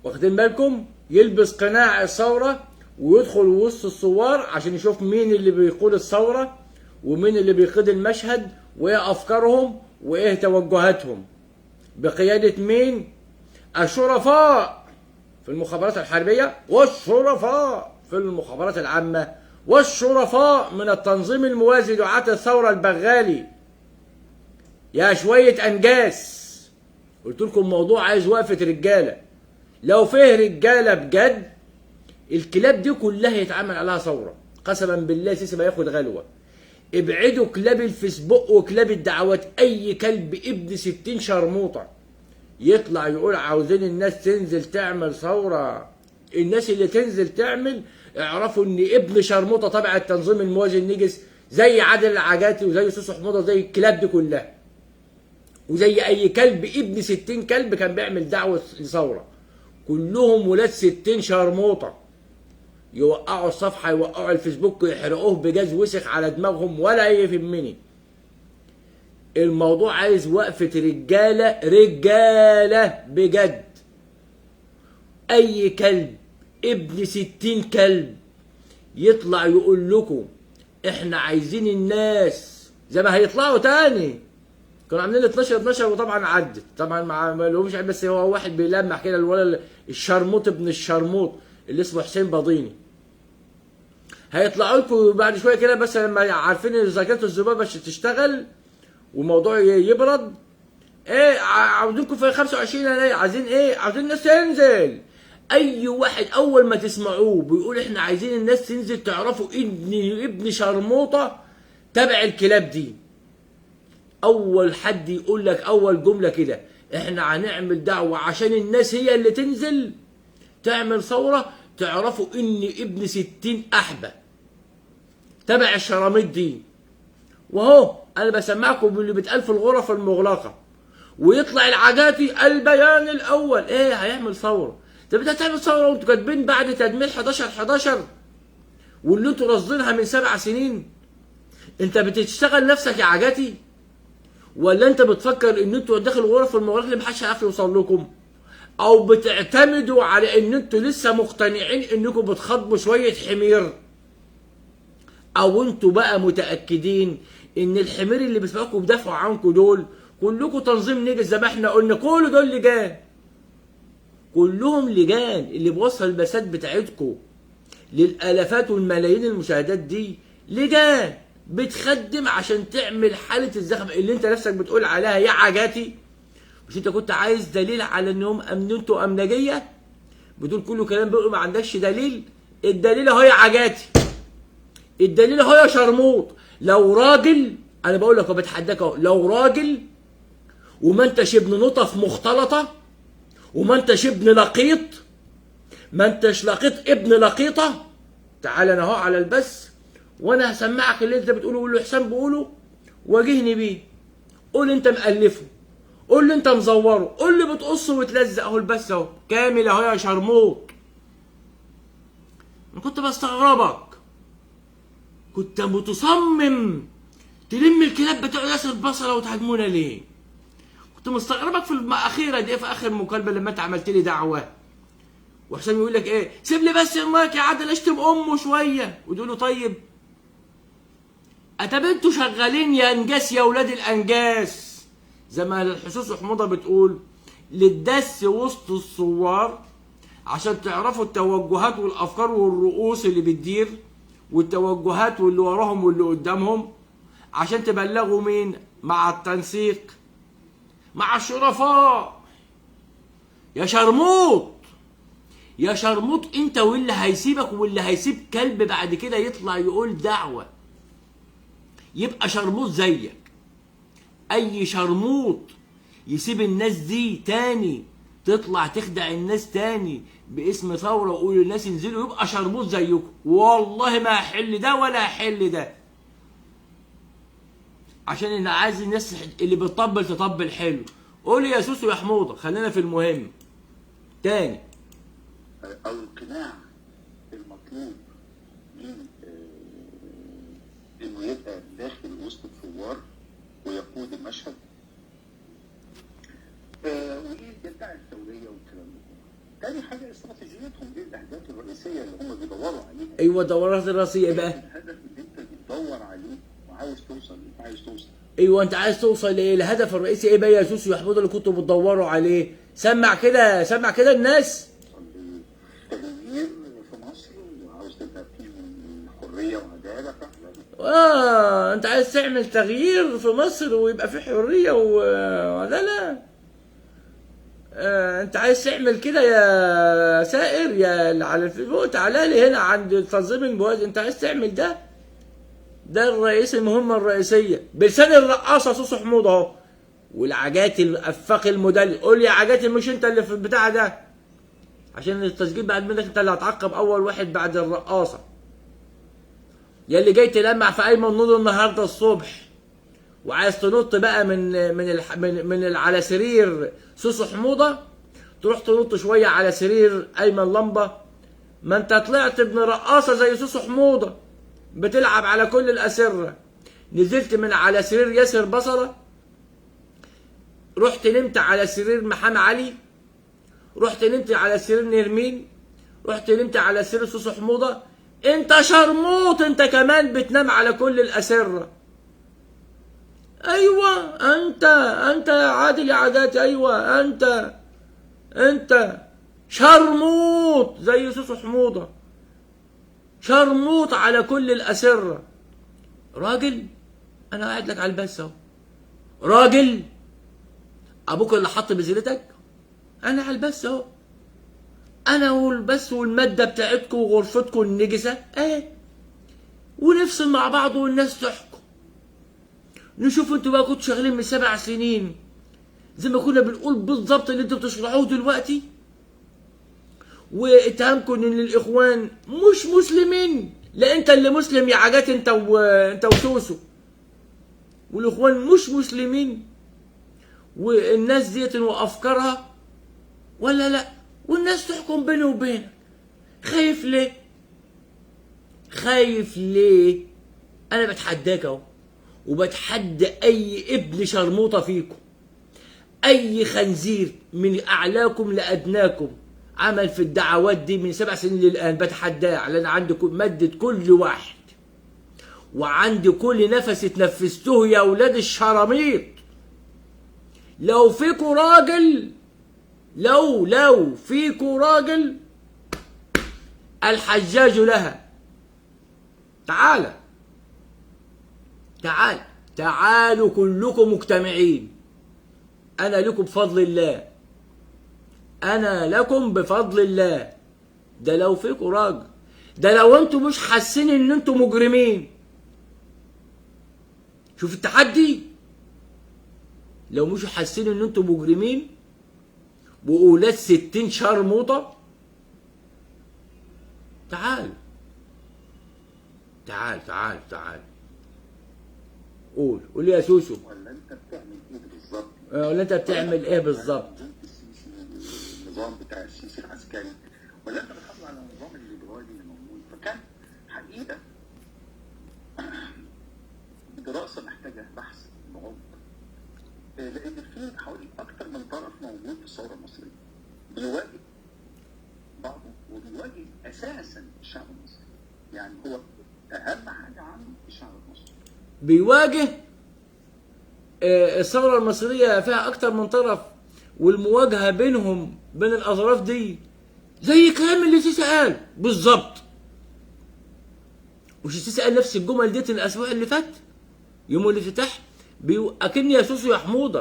واخدين بالكم؟ يلبس قناع الثورة ويدخل وسط الثوار عشان يشوف مين اللي بيقود الثورة ومين اللي بيقود المشهد وايه افكارهم وايه توجهاتهم، بقيادة مين؟ الشرفاء في المخابرات الحربية والشرفاء في المخابرات العامة والشرفاء من التنظيم الموازي دعاة الثورة البغالي. يا شوية أنجاس، قلت لكم موضوع عايز وقفة رجالة. لو فيه رجالة بجد الكلاب دي كلها يتعمل عليها ثورة، قسما بالله سيسي ما ياخد غلوة. ابعدوا كلاب الفيسبوك وكلاب الدعوات، أي كلب ابن 60 شرموطة يطلع يقول عاوزين الناس تنزل تعمل ثورة الناس اللي تنزل تعمل اعرفوا ان ابن شرموطه تبع التنظيم الموازي النجس زي عادل العجاتي وزي سوسو حموضه زي الكلاب دي كلها، وزي اي كلب ابن 60 كلب كان بيعمل دعوه لثوره، كلهم ولاد 60 شرموطه، يوقعوا الصفحه يوقعوا الفيسبوك يحرقوه بجاز وسخ على دماغهم ولا يهمني. الموضوع عايز وقفه رجاله رجاله بجد. اي كلب ابن 60 كلب يطلع يقول لكم احنا عايزين الناس زي ما هيطلعوا تاني، كانوا عاملين 12 وطبعا عدت طبعا ما لهمش، بس هو واحد بيلمح كده الولد الشرموط ابن الشرموط اللي اسمه حسين بضيني، هيطلعوا لكم بعد شويه كده بس لما عارفين ان ذاكره الذبابه تشتغل والموضوع يبرد. ايه عاوزينكم في 25 يناير، عايزين ايه؟ عايزين الناس تنزل. اي واحد اول ما تسمعوه بيقول احنا عايزين الناس تنزل تعرفوا ابن شرموطه تبع الكلاب دي. اول حد يقول لك اول جمله كده احنا هنعمل دعوه عشان الناس هي اللي تنزل تعمل ثوره، تعرفوا ان ابن 60 احبه تبع الشراميط دي. وهو انا بسمعكم باللي بيتقال في الغرف المغلقه، ويطلع العجاتي البيان الاول ايه هيعمل ثوره. طب انت هتعمل ثوره وانتوا كاتبين بعد تدمير 11 واللي انتوا راصدينها من 7 سنين؟ انت بتشتغل نفسك يا عجاتي ولا انت بتفكر ان انتوا داخل الغرف المغلقه اللي محدش هيعرف يوصل لكم، او بتعتمدوا على ان انتوا لسه مقتنعين انكم بتخاطبوا شويه حمير، او انتوا بقى متاكدين ان الحمير اللي بيسمعوكم بيدافعوا عنكم دول كلكم تنظيم نجس زي ما احنا قلنا، كل دول لجان، كلهم لجان اللي بوصل البثات بتاعتكم للالافات والملايين المشاهدات دي، لجان بتخدم عشان تعمل حاله الزخم اللي انت نفسك بتقول عليها يا عجاتي. مش انت كنت عايز دليل على انهم انتوا امنجيه؟ بتقول كله كلام بيقولوا ما عندكش دليل. الدليل اهو يا عجاتي، الدليل اهو يا شرموط. لو راجل انا بقول لك وبتحداك اهو، لو راجل وما انتش ابن نطف مختلطه وما انتش ابن لقيط، ما انتش لقيط ابن لقيطه، تعال انا اهو على البث وانا هسمعك اللي انت بتقوله واللي حسام بيقوله واجهني بيه. قول انت مألفه، قول لي انت مزوره، قول لي بتقصه وتلزق اهو البث اهو كامل اهو يا شرموط. انا كنت بستغربك، كنت متصمم تلم الكلاب بتوع ياسر البصره وتهاجمونا ليه؟ كنت مستغربك في الاخيره دي، في اخر مكالمه لما انت عملت لي دعوه وحسام يقول لك ايه سيب لي بس المايك يا عادل اشتم امه شويه، وتقول له طيب طب انتوا شغالين يا انجاس يا ولاد الانجاس زي ما الحسوس وحموضه بتقول للدس وسط الثوار عشان تعرفوا التوجهات والافكار والرؤوس اللي بتدير والتوجهات واللي وراهم واللي قدامهم، عشان تبلغوا مين؟ مع التنسيق مع الشرفاء. يا شرموط يا شرموط انت واللي هيسيبك واللي هيسيب كلب بعد كده يطلع يقول دعوه يبقى شرموط زيك. اي شرموط يسيب الناس دي تاني تطلع تخدع الناس تاني باسم ثوره ويقول للناس انزلوا يبقى شرموط زيكم. والله ما هحل ده ولا هحل ده، عشان انا عايز الناس اللي بتطبل تطبل حلو. قول يا سوسو يا حموضه، خلينا في المهم تاني. القناع المطلوب من انه يبقى داخل وسط الثوار ويقود المشهد ويدعي الثوريه والكلام ده. تاني حاجه استراتيجيتهم دي الاهداف الرئيسيه اللي هم بيدوروا عليها. ايوه الدورات الرئيسيه ايه بقى؟ الهدف اللي انت بتدور عليه وعاوز توصل انت عايز توصل. ايوه انت عايز توصل لايه؟ الهدف الرئيسي ايه بقى يا سوسو يا حموضه اللي كنتوا بتدوروا عليه؟ سمع كده سمع كده الناس. تغيير في مصر وعاوز تبقى فيه حريه وعداله فعلا. انت عايز تعمل تغيير في مصر ويبقى في حريه وعداله؟ انت عايز تعمل كده يا سائر يا اللي على الفيسبوك؟ تعالى لي هنا عند تنظيم الموازي، انت عايز تعمل ده؟ ده الرئيس المهمه الرئيسيه بلسان الرقاصه سوسو حموضه اهو والعجاتي الافاق المدلل. قول يا عجاتي مش انت اللي في البتاع ده؟ عشان التسجيل بعد منك انت اللي هتعقب اول واحد بعد الرقاصه. يا اللي جاي تلمع في ايمن نور النهارده الصبح وعايز تنط بقى من على سرير سوسو حموضه، تروح تنط شويه على سرير ايمن لمبه. ما انت طلعت ابن رقاصه زي سوسو حموضه بتلعب على كل الاسره. نزلت من على سرير ياسر بصره، رحت نمت على سرير محمد علي، رحت نمت على سرير نرمين، رحت نمت على سرير سوسو حموضه. انت شرموط، انت كمان بتنام على كل الاسره. ايوه انت يا عادل يا عاداتي، ايوه انت شرموط زي سوسو حموضه، شرموط على كل الاسره. راجل انا قاعد لك على البث اهو، راجل ابوك اللي حط بذرتك، انا على البث اهو، انا والبث والماده بتاعتكم وغرفتكم النجسه اهي، ونفصل مع بعض والناس تحكم. نشوف انتوا بقى كنتوا شغالين من 7 سنين زي ما كنا بنقول بالظبط اللي انتوا بتشرحوه دلوقتي، واتهامكم ان الاخوان مش مسلمين. لا انت اللي مسلم يا عجات، انت وسوسو، والاخوان مش مسلمين والناس ديت وافكارها ولا لا، والناس تحكم بيني وبينك. خايف ليه؟ خايف ليه؟ انا بتحداك اهو، وبتحدى اي ابن شرموطه فيكم، اي خنزير من اعلاكم لادناكم عمل في الدعوات دي من 7 سنين للان، بتحداه. لان عندي ماده كل واحد، وعندي كل نفس اتنفسته يا اولاد الشراميط. لو فيكوا راجل، لو فيكوا راجل، الحجاج لها. تعالوا كلكم مجتمعين، انا لكم بفضل الله، انا لكم بفضل الله. ده لو فيكوا راجل، ده لو انتوا مش حاسين ان انتوا مجرمين. شوف التحدي، لو مش حاسين ان انتوا مجرمين واولاد 60 شرموطه، تعال قول يا سوسو. ولا انت بتعمل ايه بالظبط؟ ولا انت بتعمل ايه بالظبط؟ النظام بتاع السيسي العسكري، ولا انت بتحافظ على النظام الليبرالي اللي موجود؟ فكان حقيقه دراسه محتاجه بحث بعمق، لان في حوالي اكثر من طرف موجود في الثوره المصريه بيواجه بعضه، وبيواجه اساسا الشعب المصري. يعني هو اهم حاجه عنه الشعب المصري بيواجه. الثوره المصريه فيها اكتر من طرف، والمواجهه بين الاطراف دي زي كلام اللي السيسي قال بالظبط. مش السيسي قال نفس الجمل ديت الاسبوع اللي فات يوم الافتتاح؟ اكن يا سوسو يا حموضه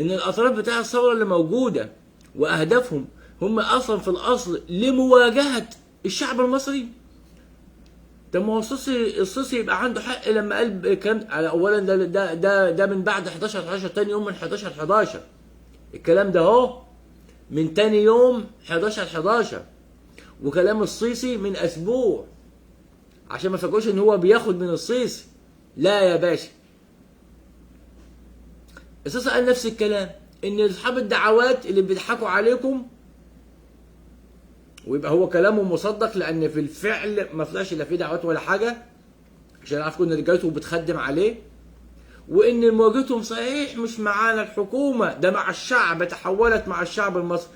ان الاطراف بتاع الثوره اللي موجوده واهدافهم هم اصلا في الاصل لمواجهه الشعب المصري. طب ما هو السيسي يبقى عنده حق لما قال الكلام على اولا ده من بعد 11/11، تاني يوم من 11/11. الكلام ده اهو من تاني يوم 11/11، وكلام السيسي من اسبوع، عشان ما فاكروش ان هو بياخد من السيسي. لا يا باشا، السيسي قال نفس الكلام، ان اصحاب الدعوات اللي بيضحكوا عليكم، ويبقى هو كلامه مصدق لان في الفعل ما طلعش لا في دعوات ولا حاجه، عشان يعرفوا ان رجالته بتخدم عليه، وان مواجهتهم صحيح مش معانا الحكومه، ده مع الشعب، تحولت مع الشعب المصري.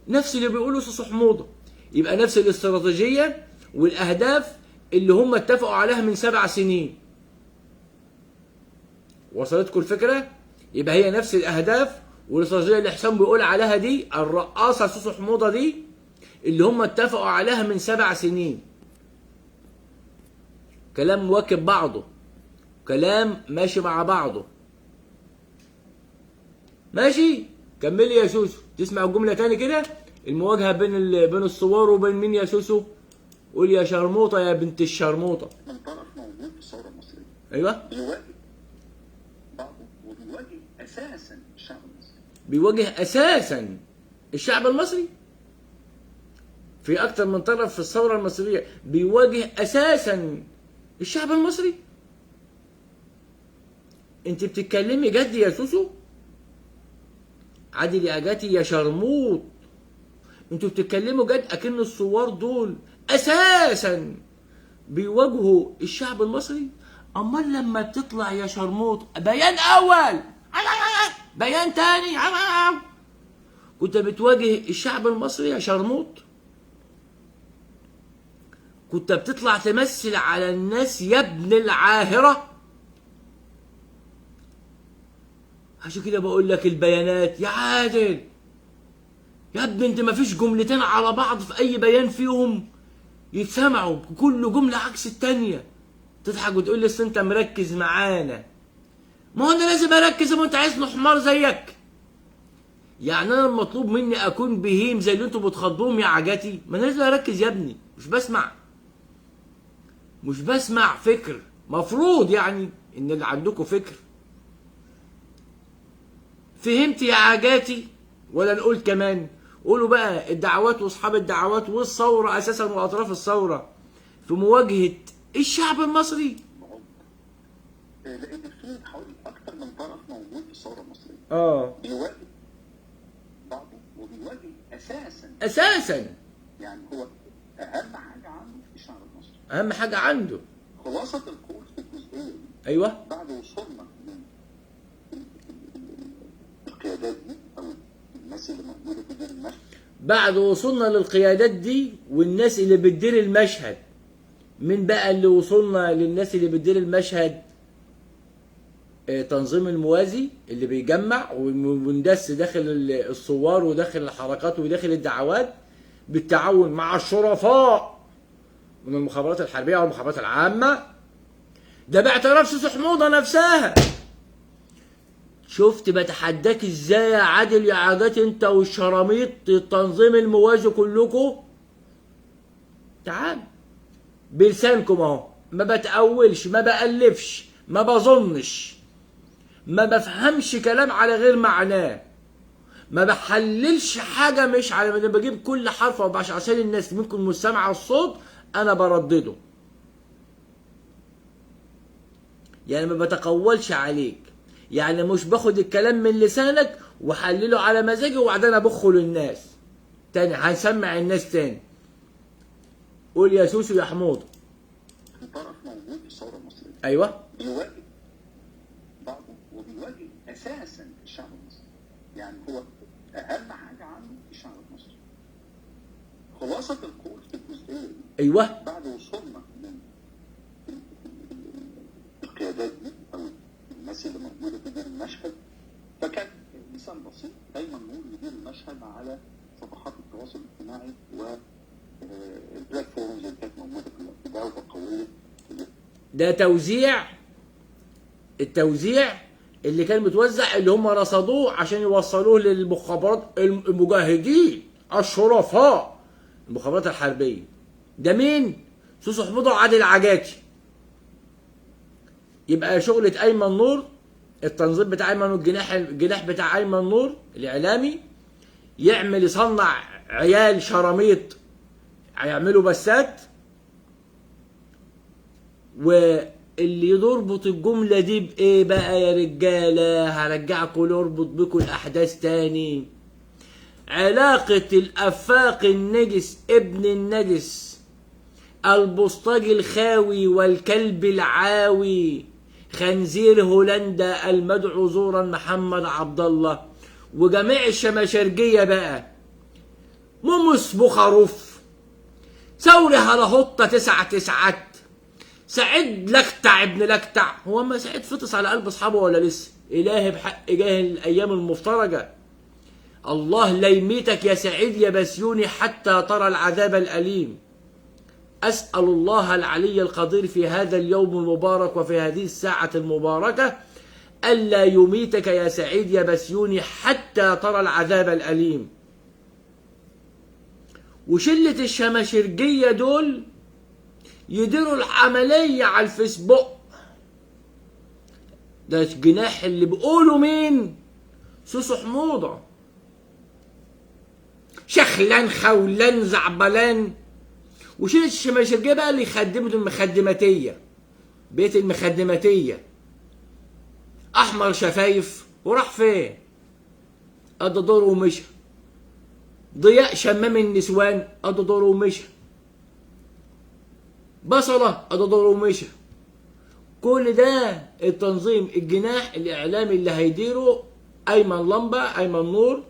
نفس اللي بيقوله سوسو حموضه، يبقى نفس الاستراتيجيه والاهداف اللي هم اتفقوا عليها من 7 سنين. وصلتكم الفكره؟ يبقى هي نفس الاهداف والاستراتيجيه اللي حسام بيقول عليها دي، الرقاصه سوسو حموضه دي، اللي هم اتفقوا عليها من 7 سنين. كلام مواكب بعضه، كلام ماشي مع بعضه. ماشي؟ كملي يا سوسو. تسمع الجمله تاني كده؟ المواجهه بين الثوار وبين مين يا سوسو؟ قول يا شرموطه يا بنت الشرموطه. من طرف موجود في الثوره المصريه. ايوه؟ بيواجه بعضه، وبيواجه اساسا الشعب المصري. بيواجه اساسا الشعب المصري. في اكتر من طرف في الثوره المصريه بيواجه اساسا الشعب المصري. انت بتتكلمي جد يا سوسو؟ عادل يا جاتي يا شرموط، انتوا بتتكلموا جد اكن الثوار دول اساسا بيواجهوا الشعب المصري؟ امال لما بتطلع يا شرموط بيان اول بيان تاني كنت بتواجه الشعب المصري يا شرموط؟ كنت بتطلع تمثل على الناس يا ابن العاهرة؟ عشان كده بقول لك البيانات يا عادل يا ابني، انت مفيش جملتين على بعض في اي بيان فيهم يتسمعوا، كل جملة عكس التانية. تضحك وتقول لي اصل انت مركز معانا. ما هو انا لازم اركز، ما انت عايزني حمار زيك؟ يعني انا المطلوب مني اكون بهيم زي اللي انتوا بتخضوهم يا عجاتي؟ ما انا لازم اركز يا ابني، مش بسمع فكر. مفروض يعني ان اللي عندكم فكر. فهمت يا عجاتي ولا نقول كمان؟ قولوا بقى الدعوات واصحاب الدعوات والثوره اساسا واطراف الثوره في مواجهه الشعب المصري. لان في حوالي اكثر من طرف موجود في الثوره المصريه. بيواجه بعضه وبيواجه اساسا يعني هو اهم حاجه عنده في الشعب المصري. اهم حاجه عنده خلاصه القول في الجزئيه دي. ايوه. بعد وصولنا من القيادات دي او الناس اللي موجوده في دير المشهد، بعد وصولنا للقيادات دي والناس اللي بتدير المشهد، مين بقى اللي وصلنا للناس اللي بتدير المشهد؟ تنظيم الموازي اللي بيجمع وندس داخل الثوار وداخل الحركات وداخل الدعوات بالتعاون مع الشرفاء من المخابرات الحربيه والمخابرات العامه. ده باعتراف سوسو حموضه نفسها. شفت بتحداك ازاي يا عادل يا عادات انت والشراميط التنظيم الموازي كلكم؟ تعال بلسانكم اهو، ما بتأولش، ما بألفش، ما بظنش، ما بفهمش كلام على غير معناه، ما بحللش حاجة مش على، انا بجيب كل حرف عشان الناس منكم مش سامعة الصوت انا بردده. يعني ما بتقولش عليك، يعني مش باخد الكلام من لسانك وحلله على مزاجي وبعدين ابخه للناس تاني. هنسمع الناس تاني. قول يا سوسو يا حموض. في طرف موجود في الثوره المصريه ايوه بيواجه بعضه وبيواجه اساسا الشعب المصري. يعني هو اهم حاجه عنده الشعب المصري. خلاصه القول في الجزئيه دي. ايوه. بعد وصولنا من القيادات دي او الناس اللي موجوده في دير المشهد، فكان مثال بسيط دايما نقول يدير المشهد على صفحات التواصل الاجتماعي والبلاتفورمز اللي كانت موجوده في الوقت ده وقويه. ده التوزيع اللي كان متوزع اللي هم رصدوه عشان يوصلوه للمخابرات المجاهدين الشرفاء المخابرات الحربيه. ده مين؟ سوسو حموضه وعادل عجاتي. يبقى شغلة ايمن نور، التنظيم بتاع ايمن نور، الجناح بتاع ايمن نور الاعلامي، يصنع عيال شراميط هيعملوا بسات، واللي يربط الجملة دي بإيه بقى يا رجالة؟ هرجعكم نربط بكم الأحداث تاني. علاقة الأفاق النجس ابن النجس البوسطجي الخاوي والكلب العاوي خنزير هولندا المدعو زورا محمد عبد الله وجميع الشماشرجية بقى، ممس بخروف، ثوري هرهطة 9 سعيد لكتع ابن لكتع. هو اما سعيد فطس على قلب اصحابه ولا لسه؟ الهي بحق جاه الايام المفترجه، الله لا يميتك يا سعيد يا بسيوني حتى ترى العذاب الاليم. اسال الله العلي القدير في هذا اليوم المبارك وفي هذه الساعه المباركه الا يميتك يا سعيد يا بسيوني حتى ترى العذاب الاليم. وشله الشماشرجيه دول يديروا العملية على الفيسبوك. ده الجناح اللي بيقولوا مين؟ سوسو حموضة. شخلان خولان زعبلان. وشيل الشماشرجيه بقى اللي خدمته المخدماتيه، بيت المخدماتيه، احمر شفايف وراح فين؟ قضى دوره ومشى. ضياء شمام النسوان قضى دوره ومشى. بصله قضى دوره ومشى. كل ده التنظيم الجناح الاعلامي اللي هيديره ايمن لمبه، ايمن نور،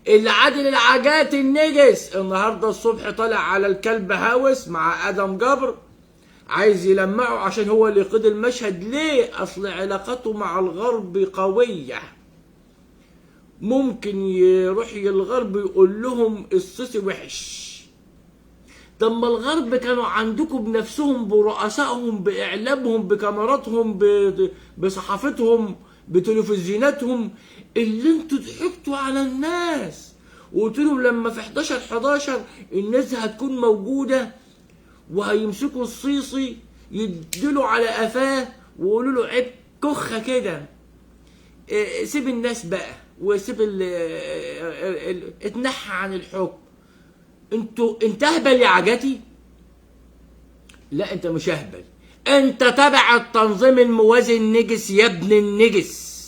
اللي عادل العجات النجس النهارده الصبح طالع على الكلب هاوس مع ادم جبر، عايز يلمعه عشان هو اللي يقود المشهد. ليه؟ اصل علاقته مع الغرب قويه، ممكن يروح الغرب يقول لهم السيسي وحش. طب ما الغرب كانوا عندكم بنفسهم، برؤسائهم، باعلامهم، بكاميراتهم، بصحافتهم، بتلفزيوناتهم، اللي انتوا ضحكتوا على الناس وقلت لهم لما في 11/11 الناس دي هتكون موجوده وهيمسكوا الصيصي يدلوا على قفاه ويقولوا له عيب كخه كده. سيب الناس بقى وسيب اتنحى عن الحكم. انت اهبل يا عجاتي؟ لا انت مش اهبل، انت تبع التنظيم الموازي النجس يا ابن النجس،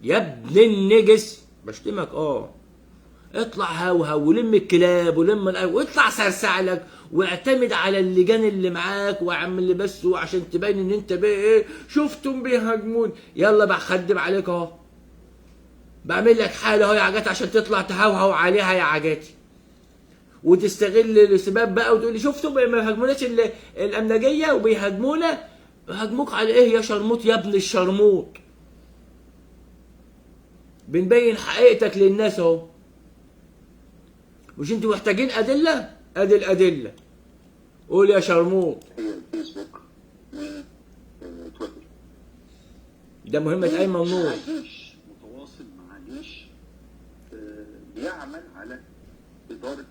يا ابن النجس. بشتمك اطلع هوهو ولم الكلاب ولم واطلع سرسع لك واعتمد على اللجان اللي معاك واعمل بس عشان تبين ان انت بقى ايه، شفتم بيهاجمون. يلا بخدم عليك اهو، بعمل لك حاله اهو يا عجاتي عشان تطلع تهوهو عليها يا عجاتي وتستغل السباب بقى وتقول لي شفتوا ما بيهاجموناش الامنجيه وبيهاجمونا. هاجموك على ايه يا شرموط يا ابن الشرموط؟ بنبين حقيقتك للناس اهو. مش انتوا محتاجين ادله؟ ادي الادله. قول يا شرموط. هي الفيسبوك وتويتر. ده مهمه ايمن نور. جيش متواصل مع جيش بيعمل على اداره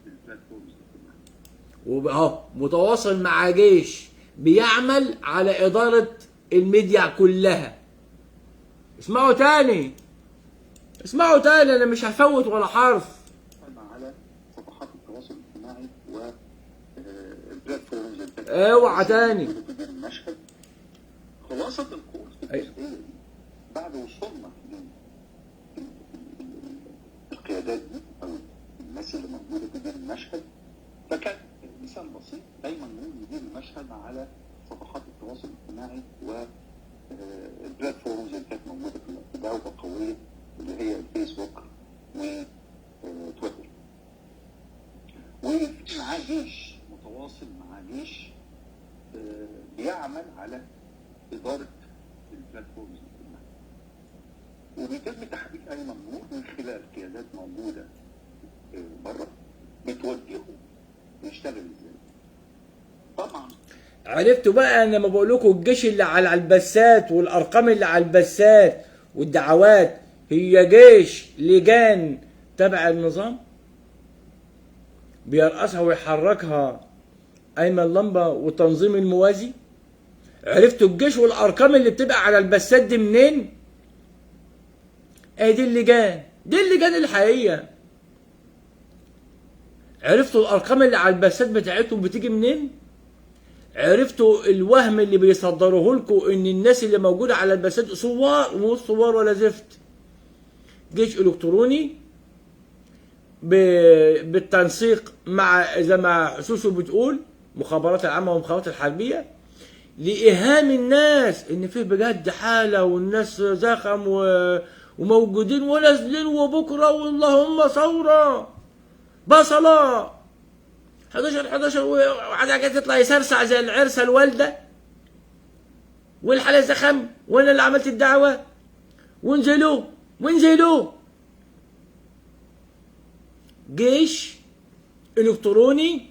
البلاتفورمز كلها. اهو متواصل مع جيش بيعمل على اداره الميديا كلها. اسمعوا تاني، اسمعوا تاني، انا مش هفوت ولا حرف. على صفحات التواصل الاجتماعي والبلاتفورمز. اوعى تاني. المشهد خلاصه القول في الجزئيه دي بعد وصولنا القيادات دي او الناس اللي موجوده في المشهد، فكان مثال بسيط دايما نقول يدير المشهد على صفحات التواصل الاجتماعي والبلاتفورمز اللي كانت موجوده في الوقت ده وقويه اللي هي الفيسبوك وتويتر. ومع جيش متواصل مع جيش بيعمل على اداره البلاتفورمز كلها. وبيتم تحريك ايمن نور من خلال قيادات موجوده بره بتوجهه يشتغل ازاي. طبعا عرفتوا بقى انا لما بقول لكم الجيش اللي على البسات والارقام اللي على البسات والدعوات هي جيش لجان تبع النظام بيرأسها ويحركها ايمن لمبه والتنظيم الموازي. عرفتوا الجيش والارقام اللي بتبقى على البسات دي منين؟ دي اللجان، دي اللجان الحقيقيه. عرفتوا الارقام اللي على البسات بتاعتهم بتيجي منين؟ عرفتوا الوهم اللي بيصدروه لكم ان الناس اللي موجوده على البسات صور، مش صور ولا زفت. جيش الكتروني بالتنسيق مع زي ما سوسو بتقول مخابرات العامه والمخابرات الحربيه لايهام الناس ان في بجد حاله والناس زخم وموجودين ونازلين وبكره واللهم ثوره بصله 11 وعايز كده تطلع يسرسع زي العرسه الوالده والحاله زخم وانا اللي عملت الدعوه وانزلوا وانزلوا. جيش الكتروني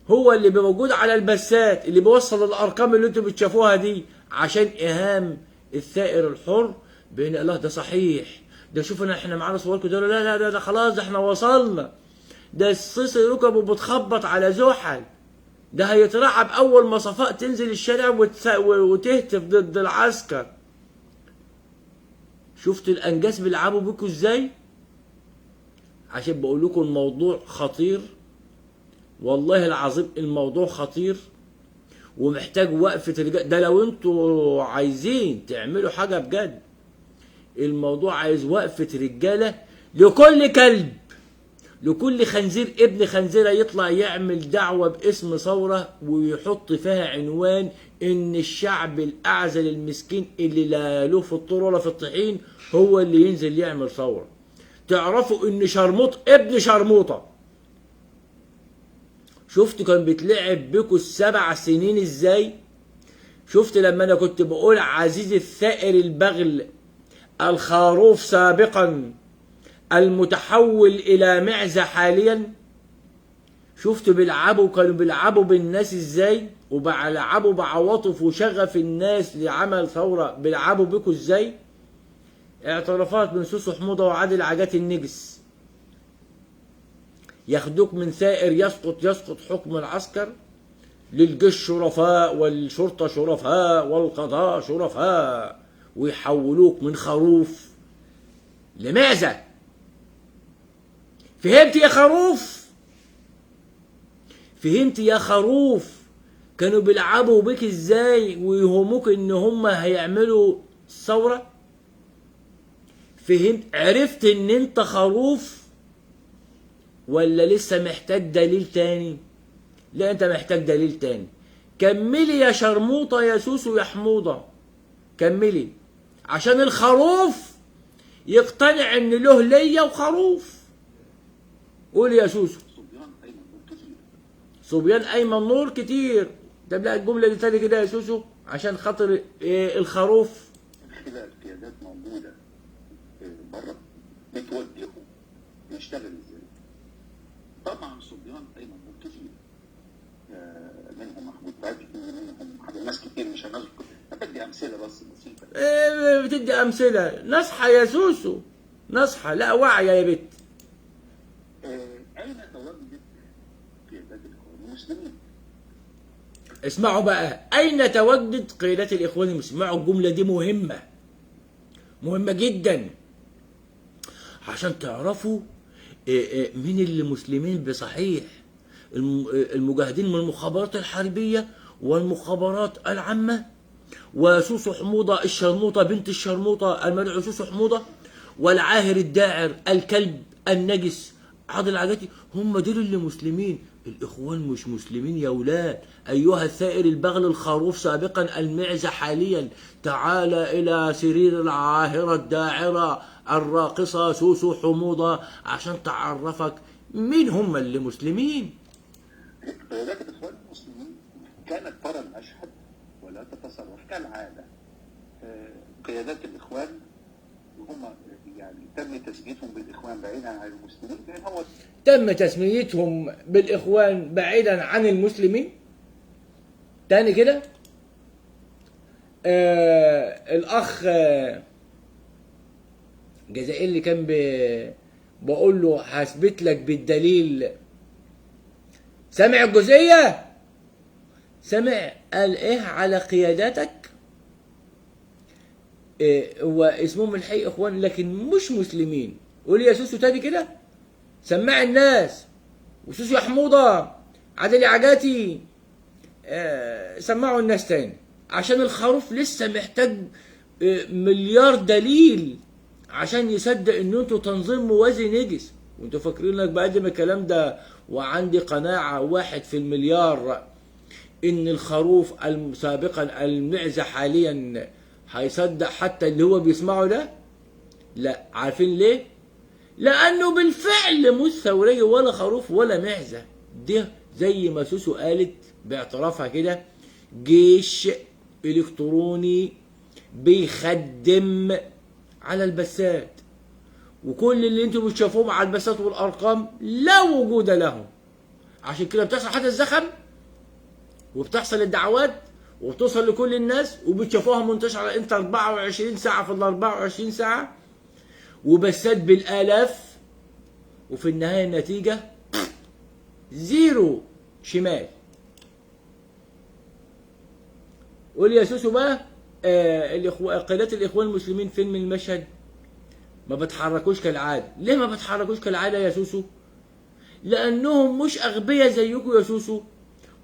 هو اللي موجود على البسات اللي بيوصل الارقام اللي انتم بتشافوها دي عشان ايهام الثائر الحر بان الله ده صحيح، ده شوفنا احنا معانا صوركم ده، لا ده خلاص ده احنا وصلنا، ده الصيصي ركبه بتخبط على زحل، ده هيترعب اول ما صفاء تنزل الشارع وتهتف ضد العسكر. شفت الانجاز بيلعبوا بيكوا ازاي؟ عشان بقول لكم الموضوع خطير، والله العظيم الموضوع خطير ومحتاج وقفة رجال. ده لو انتوا عايزين تعملوا حاجة بجد، الموضوع عايز وقفة رجالة. لكل كلب، لكل خنزير ابن خنزيرة يطلع يعمل دعوة باسم ثورة ويحط فيها عنوان ان الشعب الاعزل المسكين اللي لا له في الطور ولا في الطحين هو اللي ينزل يعمل ثورة. تعرفوا ان شرموط ابن شرموطة، شفت كان بيتلعب بكوا ال7 سنين ازاي؟ شفت لما انا كنت بقول عزيز الثائر البغل الخروف سابقا المتحول الى معزة حاليا؟ شفتوا بيلعبوا، كانوا بيلعبوا بالناس ازاي، وبيلعبوا بعواطف وشغف الناس لعمل ثورة، بيلعبوا بيكوا ازاي؟ اعترافات من سوسو حموضة وعادل عجات النجس، ياخدوك من ثائر يسقط حكم العسكر للجيش شرفاء والشرطة شرفاء والقضاء شرفاء، ويحولوك من خروف لمعزة. فهمت يا خروف؟ فهمت يا خروف؟ كانوا بيلعبوا بك ازاي ويهموك ان هم هيعملوا ثورة؟ فهمت؟ عرفت ان انت خروف ولا لسه محتاج دليل تاني؟ لا انت محتاج دليل تاني. كملي يا شرموطة يا سوسو يا حموضة، كملي عشان الخروف يقتنع ان له ليا وخروف. قول يا سوسو. صبيان ايمن نور كتير. طب لا الجملة دي تاني كده يا سوسو عشان خاطر الخروف. كده القيادات موجودة بره بتوجهه يشتغل ازاي. طبعا صبيان ايمن نور كتير، منهم محمود فتحي، منهم ناس كتير مش هنذكر، بدي امثله بس بسيطه. بتدي امثله. نصحى يا سوسو، نصحى، لا واعيه يا بت. اين تواجدت قيادات الاخوان المسلمين؟ اسمعوا بقى، اين تواجدت قيادات الاخوان المسلمين؟ اسمعوا الجمله دي مهمه، مهمه جدا عشان تعرفوا مين اللي مسلمين بصحيح. المجاهدين من المخابرات الحربيه والمخابرات العامه، وسوسو حموضة الشرموطة بنت الشرموطة المدعو سوسو حموضة، والعاهر الداعر الكلب النجس عادل عجاتي، هم دول اللي مسلمين. الإخوان مش مسلمين يا ولاد. أيها الثائر البغل الخروف سابقا المعزة حاليا، تعال إلى سرير العاهرة الداعرة الراقصة سوسو حموضة عشان تعرفك مين هم اللي مسلمين. قيادات الإخوان المسلمين كانت ترى المشهد ولا تتصرف كالعادة. قيادات الإخوان هم يعني تم تسميتهم بالإخوان بعيدا عن المسلمين، لأن هو تم تسميتهم بالإخوان بعيدا عن المسلمين. تاني كده الأخ جزائري اللي كان بقول له هثبت لك بالدليل، سمع الجزئية؟ سمع قال ايه على قياداتك؟ هو اسمهم الحقيقي اخوان لكن مش مسلمين. قول يا سوسو تاني كده، سمع الناس، وسوسو يا حموضة عادل عجاتي، سمعوا الناس تاني عشان الخروف لسه محتاج مليار دليل عشان يصدق ان انتوا تنظيم موازي نجس. وانتوا فاكرين لك بقدم الكلام ده وعندي قناعة 1 في المليار ان الخروف سابقا المعزة حاليا هيصدق حتى اللي هو بيسمعه ده؟ لا. عارفين ليه؟ لانه بالفعل مش ثورية ولا خروف ولا معزة. ده زي ما سوسو قالت باعترافها كده، جيش الكتروني بيخدم على البثات، وكل اللي انتوا بتشوفوهم على البثات والارقام لا وجود لهم. عشان كده بتحصل حتى الزخم، وبتحصل الدعوات، وبتوصل لكل الناس، وبتشوفوها منتشره على انت 24 ساعه في ال 24 ساعه، وبثات بالالاف، وفي النهايه النتيجه زيرو شمال. قول يا سوسو بقى قيادات الاخوان المسلمين فين من المشهد؟ ما بتحركوش كالعاده. ليه ما بتحركوش كالعاده يا سوسو؟ لانهم مش اغبياء زيكم يا سوسو،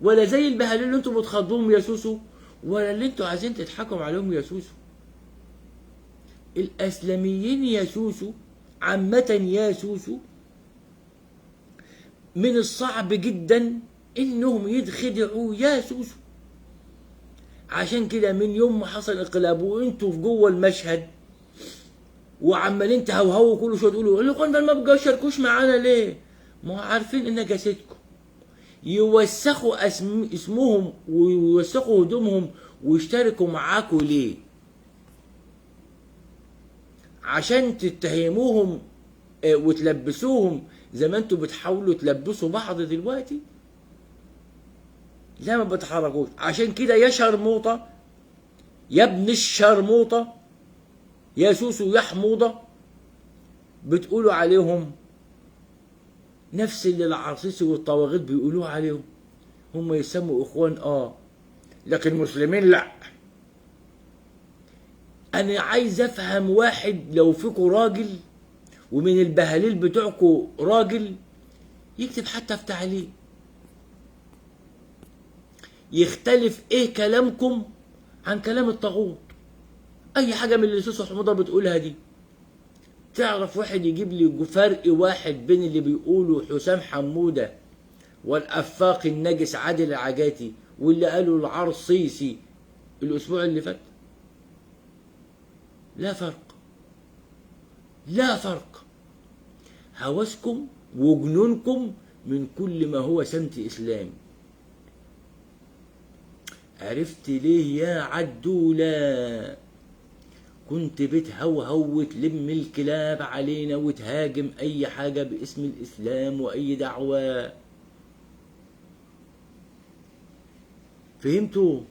ولا زي البهالين اللي انتوا بتخاطبوهم يا سوسو، ولا اللي انتوا عايزين تضحكوا عليهم يا سوسو. الاسلاميين يا سوسو عامه يا سوسو من الصعب جدا انهم يتخدعوا يا سوسو. عشان كده من يوم ما حصل انقلاب وانتوا في جوه المشهد وعمالين تهوهوا كل شويه تقولوا الاخوان ده ما بيشاركوش معانا ليه؟ ما هو عارفين ان نجاستكم. يوسخوا اسمهم ويوسخوا هدومهم ويشتركوا معاكوا ليه؟ عشان تتهموهم وتلبسوهم زي ما انتوا بتحاولوا تلبسوا بعض دلوقتي. لا ما بتحركوش. عشان كده يا شرموطه يا ابن الشرموطه يا سوسو يا حموضه بتقولوا عليهم نفس اللي العراصيسي والطواغيت بيقولوه عليهم. هم يسموا اخوان لكن مسلمين لا. انا عايز افهم واحد لو فيكم راجل ومن البهاليل بتوعكم راجل يكتب حتى في تعليق يختلف ايه كلامكم عن كلام الطاغوت. اي حاجه من اللي سوسو حموضه بتقولها دي تعرف واحد يجيب لي فرق واحد بين اللي بيقوله حسام حموده والافاق النجس عادل العجاتي واللي قاله العرصيسي الاسبوع اللي فات؟ لا فرق. لا فرق. هوسكم وجنونكم من كل ما هو سمت اسلامي. عرفت ليه يا عدولة كنت بتهوهو وتلم الكلاب علينا وتهاجم اي حاجة باسم الاسلام واي دعوة؟ فهمتوا؟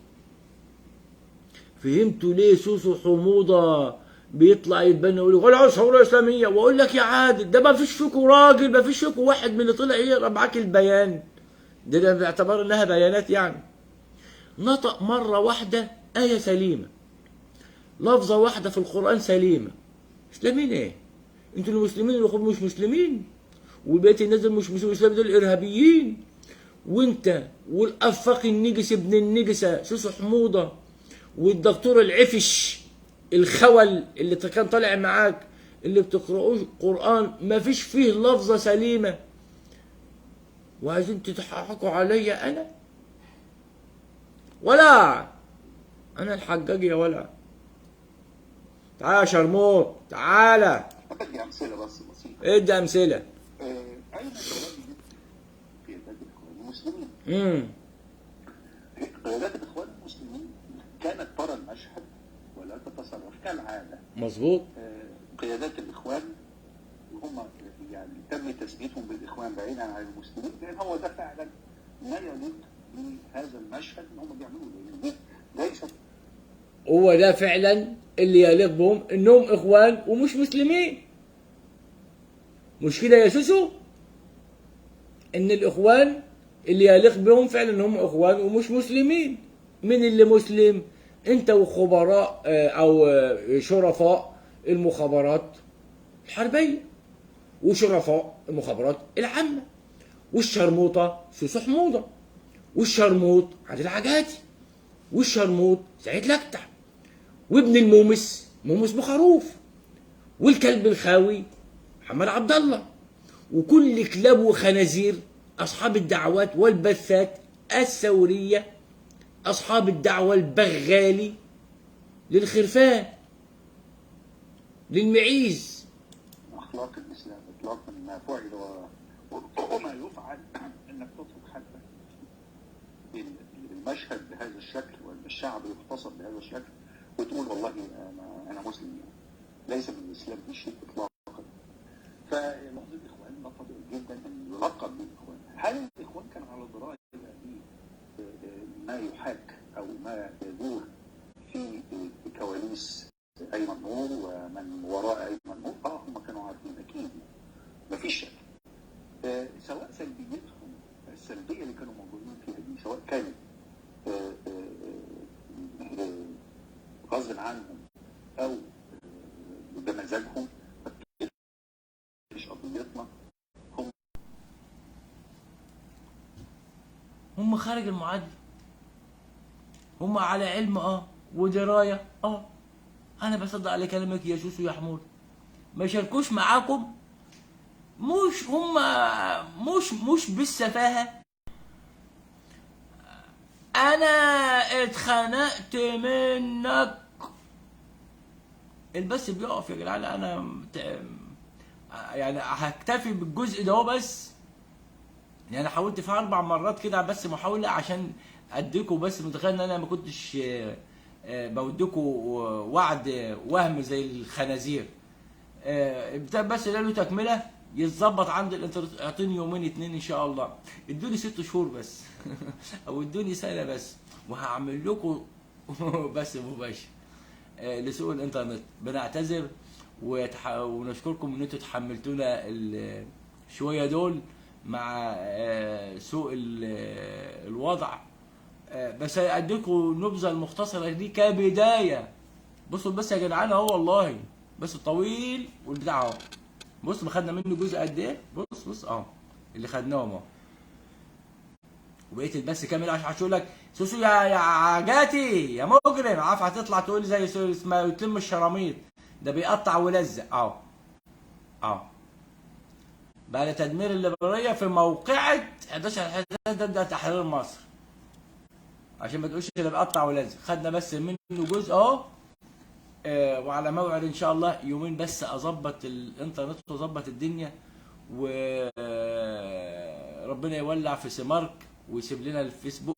فهمتوا ليه سوسو حموضة بيطلع يتبنى ويقول ولا ثورة اسلامية؟ واقول لك يا عادل ده ما فيش فيكم راجل، ما فيش فيكم واحد من اللي طلع يقرا معاك البيان ده باعتبار انها بيانات يعني. نطق مرة واحدة آية سليمة، لفظة واحدة في القرآن سليمة. مسلمين ايه؟ انتوا المسلمين اللي مش مسلمين، وبقية الناس مش مسلمين دول ارهابيين. وانت والافاق النجس ابن النجسة سوسو حموضة والدكتور العفش الخول اللي كان طالع معاك اللي بتقرأوش قرآن ما فيش فيه لفظة سليمة، وعايزين تضحكوا عليا انا؟ ولا انا الحجاج يا ولا. تعالى يا شرموط تعالى. بدي امثله بس بسيطه. ادي امثله. اين تواجد قيادات الاخوان المسلمين؟ قيادات الاخوان المسلمين كانت ترى المشهد ولا تتصرف كالعاده. مظبوط. قيادات الاخوان هم يعني تم تثبيتهم بالاخوان بعيدا عن المسلمين، لان هو ده فعلا ما يليق بهذا المشهد اللي هم بيعملوه، لان ليس هو ده فعلا اللي يليق بهم انهم اخوان ومش مسلمين. مش كده يا سوسو؟ ان الاخوان اللي يليق بهم فعلا ان هم اخوان ومش مسلمين. من اللي مسلم؟ انت وخبراء او شرفاء المخابرات الحربيه وشرفاء المخابرات العامه، والشرموطه سوسو حموضه، والشرموط عادل عجاتي، والشرموط سعيد لكتع، وابن المومس مومس بخروف، والكلب الخاوي محمد عبد الله، وكل كلاب وخنازير اصحاب الدعوات والبثات الثوريه، اصحاب الدعوه البغالي للخرفان للمعيز. اخلاق الاسلام اطلاقا ما فعل وما يفعل انك تترك حتى المشهد بهذا الشكل والشعب يغتصب بهذا الشكل وتقول والله انا مسلم. ليس من الاسلام في شيء اطلاقا. فلفظ الاخوان لفظ جدا ان يلقب بالاخوان. هل الاخوان كان على درايه بما يحاك او ما يدور في كواليس ايمن نور ومن وراء ايمن نور؟ هم كانوا عارفين اكيد، مفيش شك. سواء سلبيتهم السلبيه اللي كانوا موجودين فيها دي سواء كانت غصب عنهم او بمزاجهم، هم خارج المعادله، هم على علم ودرايه انا بصدق على كلامك يا سوسو يا حمود. ما شاركوش معاكم، مش هم، مش بالسفاهه. انا اتخنقت منك. البث بيقف يا جدعان. انا يعني هكتفي بالجزء ده بس. يعني حاولت فيها 4 مرات كده بس محاوله عشان اديكم، بس متخيل ان انا ما كنتش بوديكم وعد وهم زي الخنازير. بتاع بس لا له تكمله يتظبط عند الانترنت. اعطيني يومين 2 ان شاء الله، ادوني 6 شهور بس او ادوني سنه بس وهعمل لكم بس مباشر لسوق الانترنت. بنعتذر ونشكركم ان انتوا تحملتونا شويه دول مع سوء الوضع. بس هاديكم نبذه المختصره دي كبدايه. بصوا بس يا جدعان اهو والله، بس الطويل والبتاع اهو. بص خدنا منه جزء قد ايه. بص اللي خدناهم اهو. وبقيت البث كامل عشان هقول لك سوسو يا جاتي يا مجرم. عارف هتطلع تقول زي اسمها يتم الشراميط ده بيقطع ولزق اهو. بعد تدمير الليبراليه في موقعة 11 تبدا تحرير مصر. عشان ما تقولش اللي بيقطع ولزق، خدنا بس منه جزء اهو. وعلى موعد ان شاء الله يومين بس اظبط الانترنت واظبط الدنيا، وربنا يولع في سمارك ويسيب لنا الفيسبوك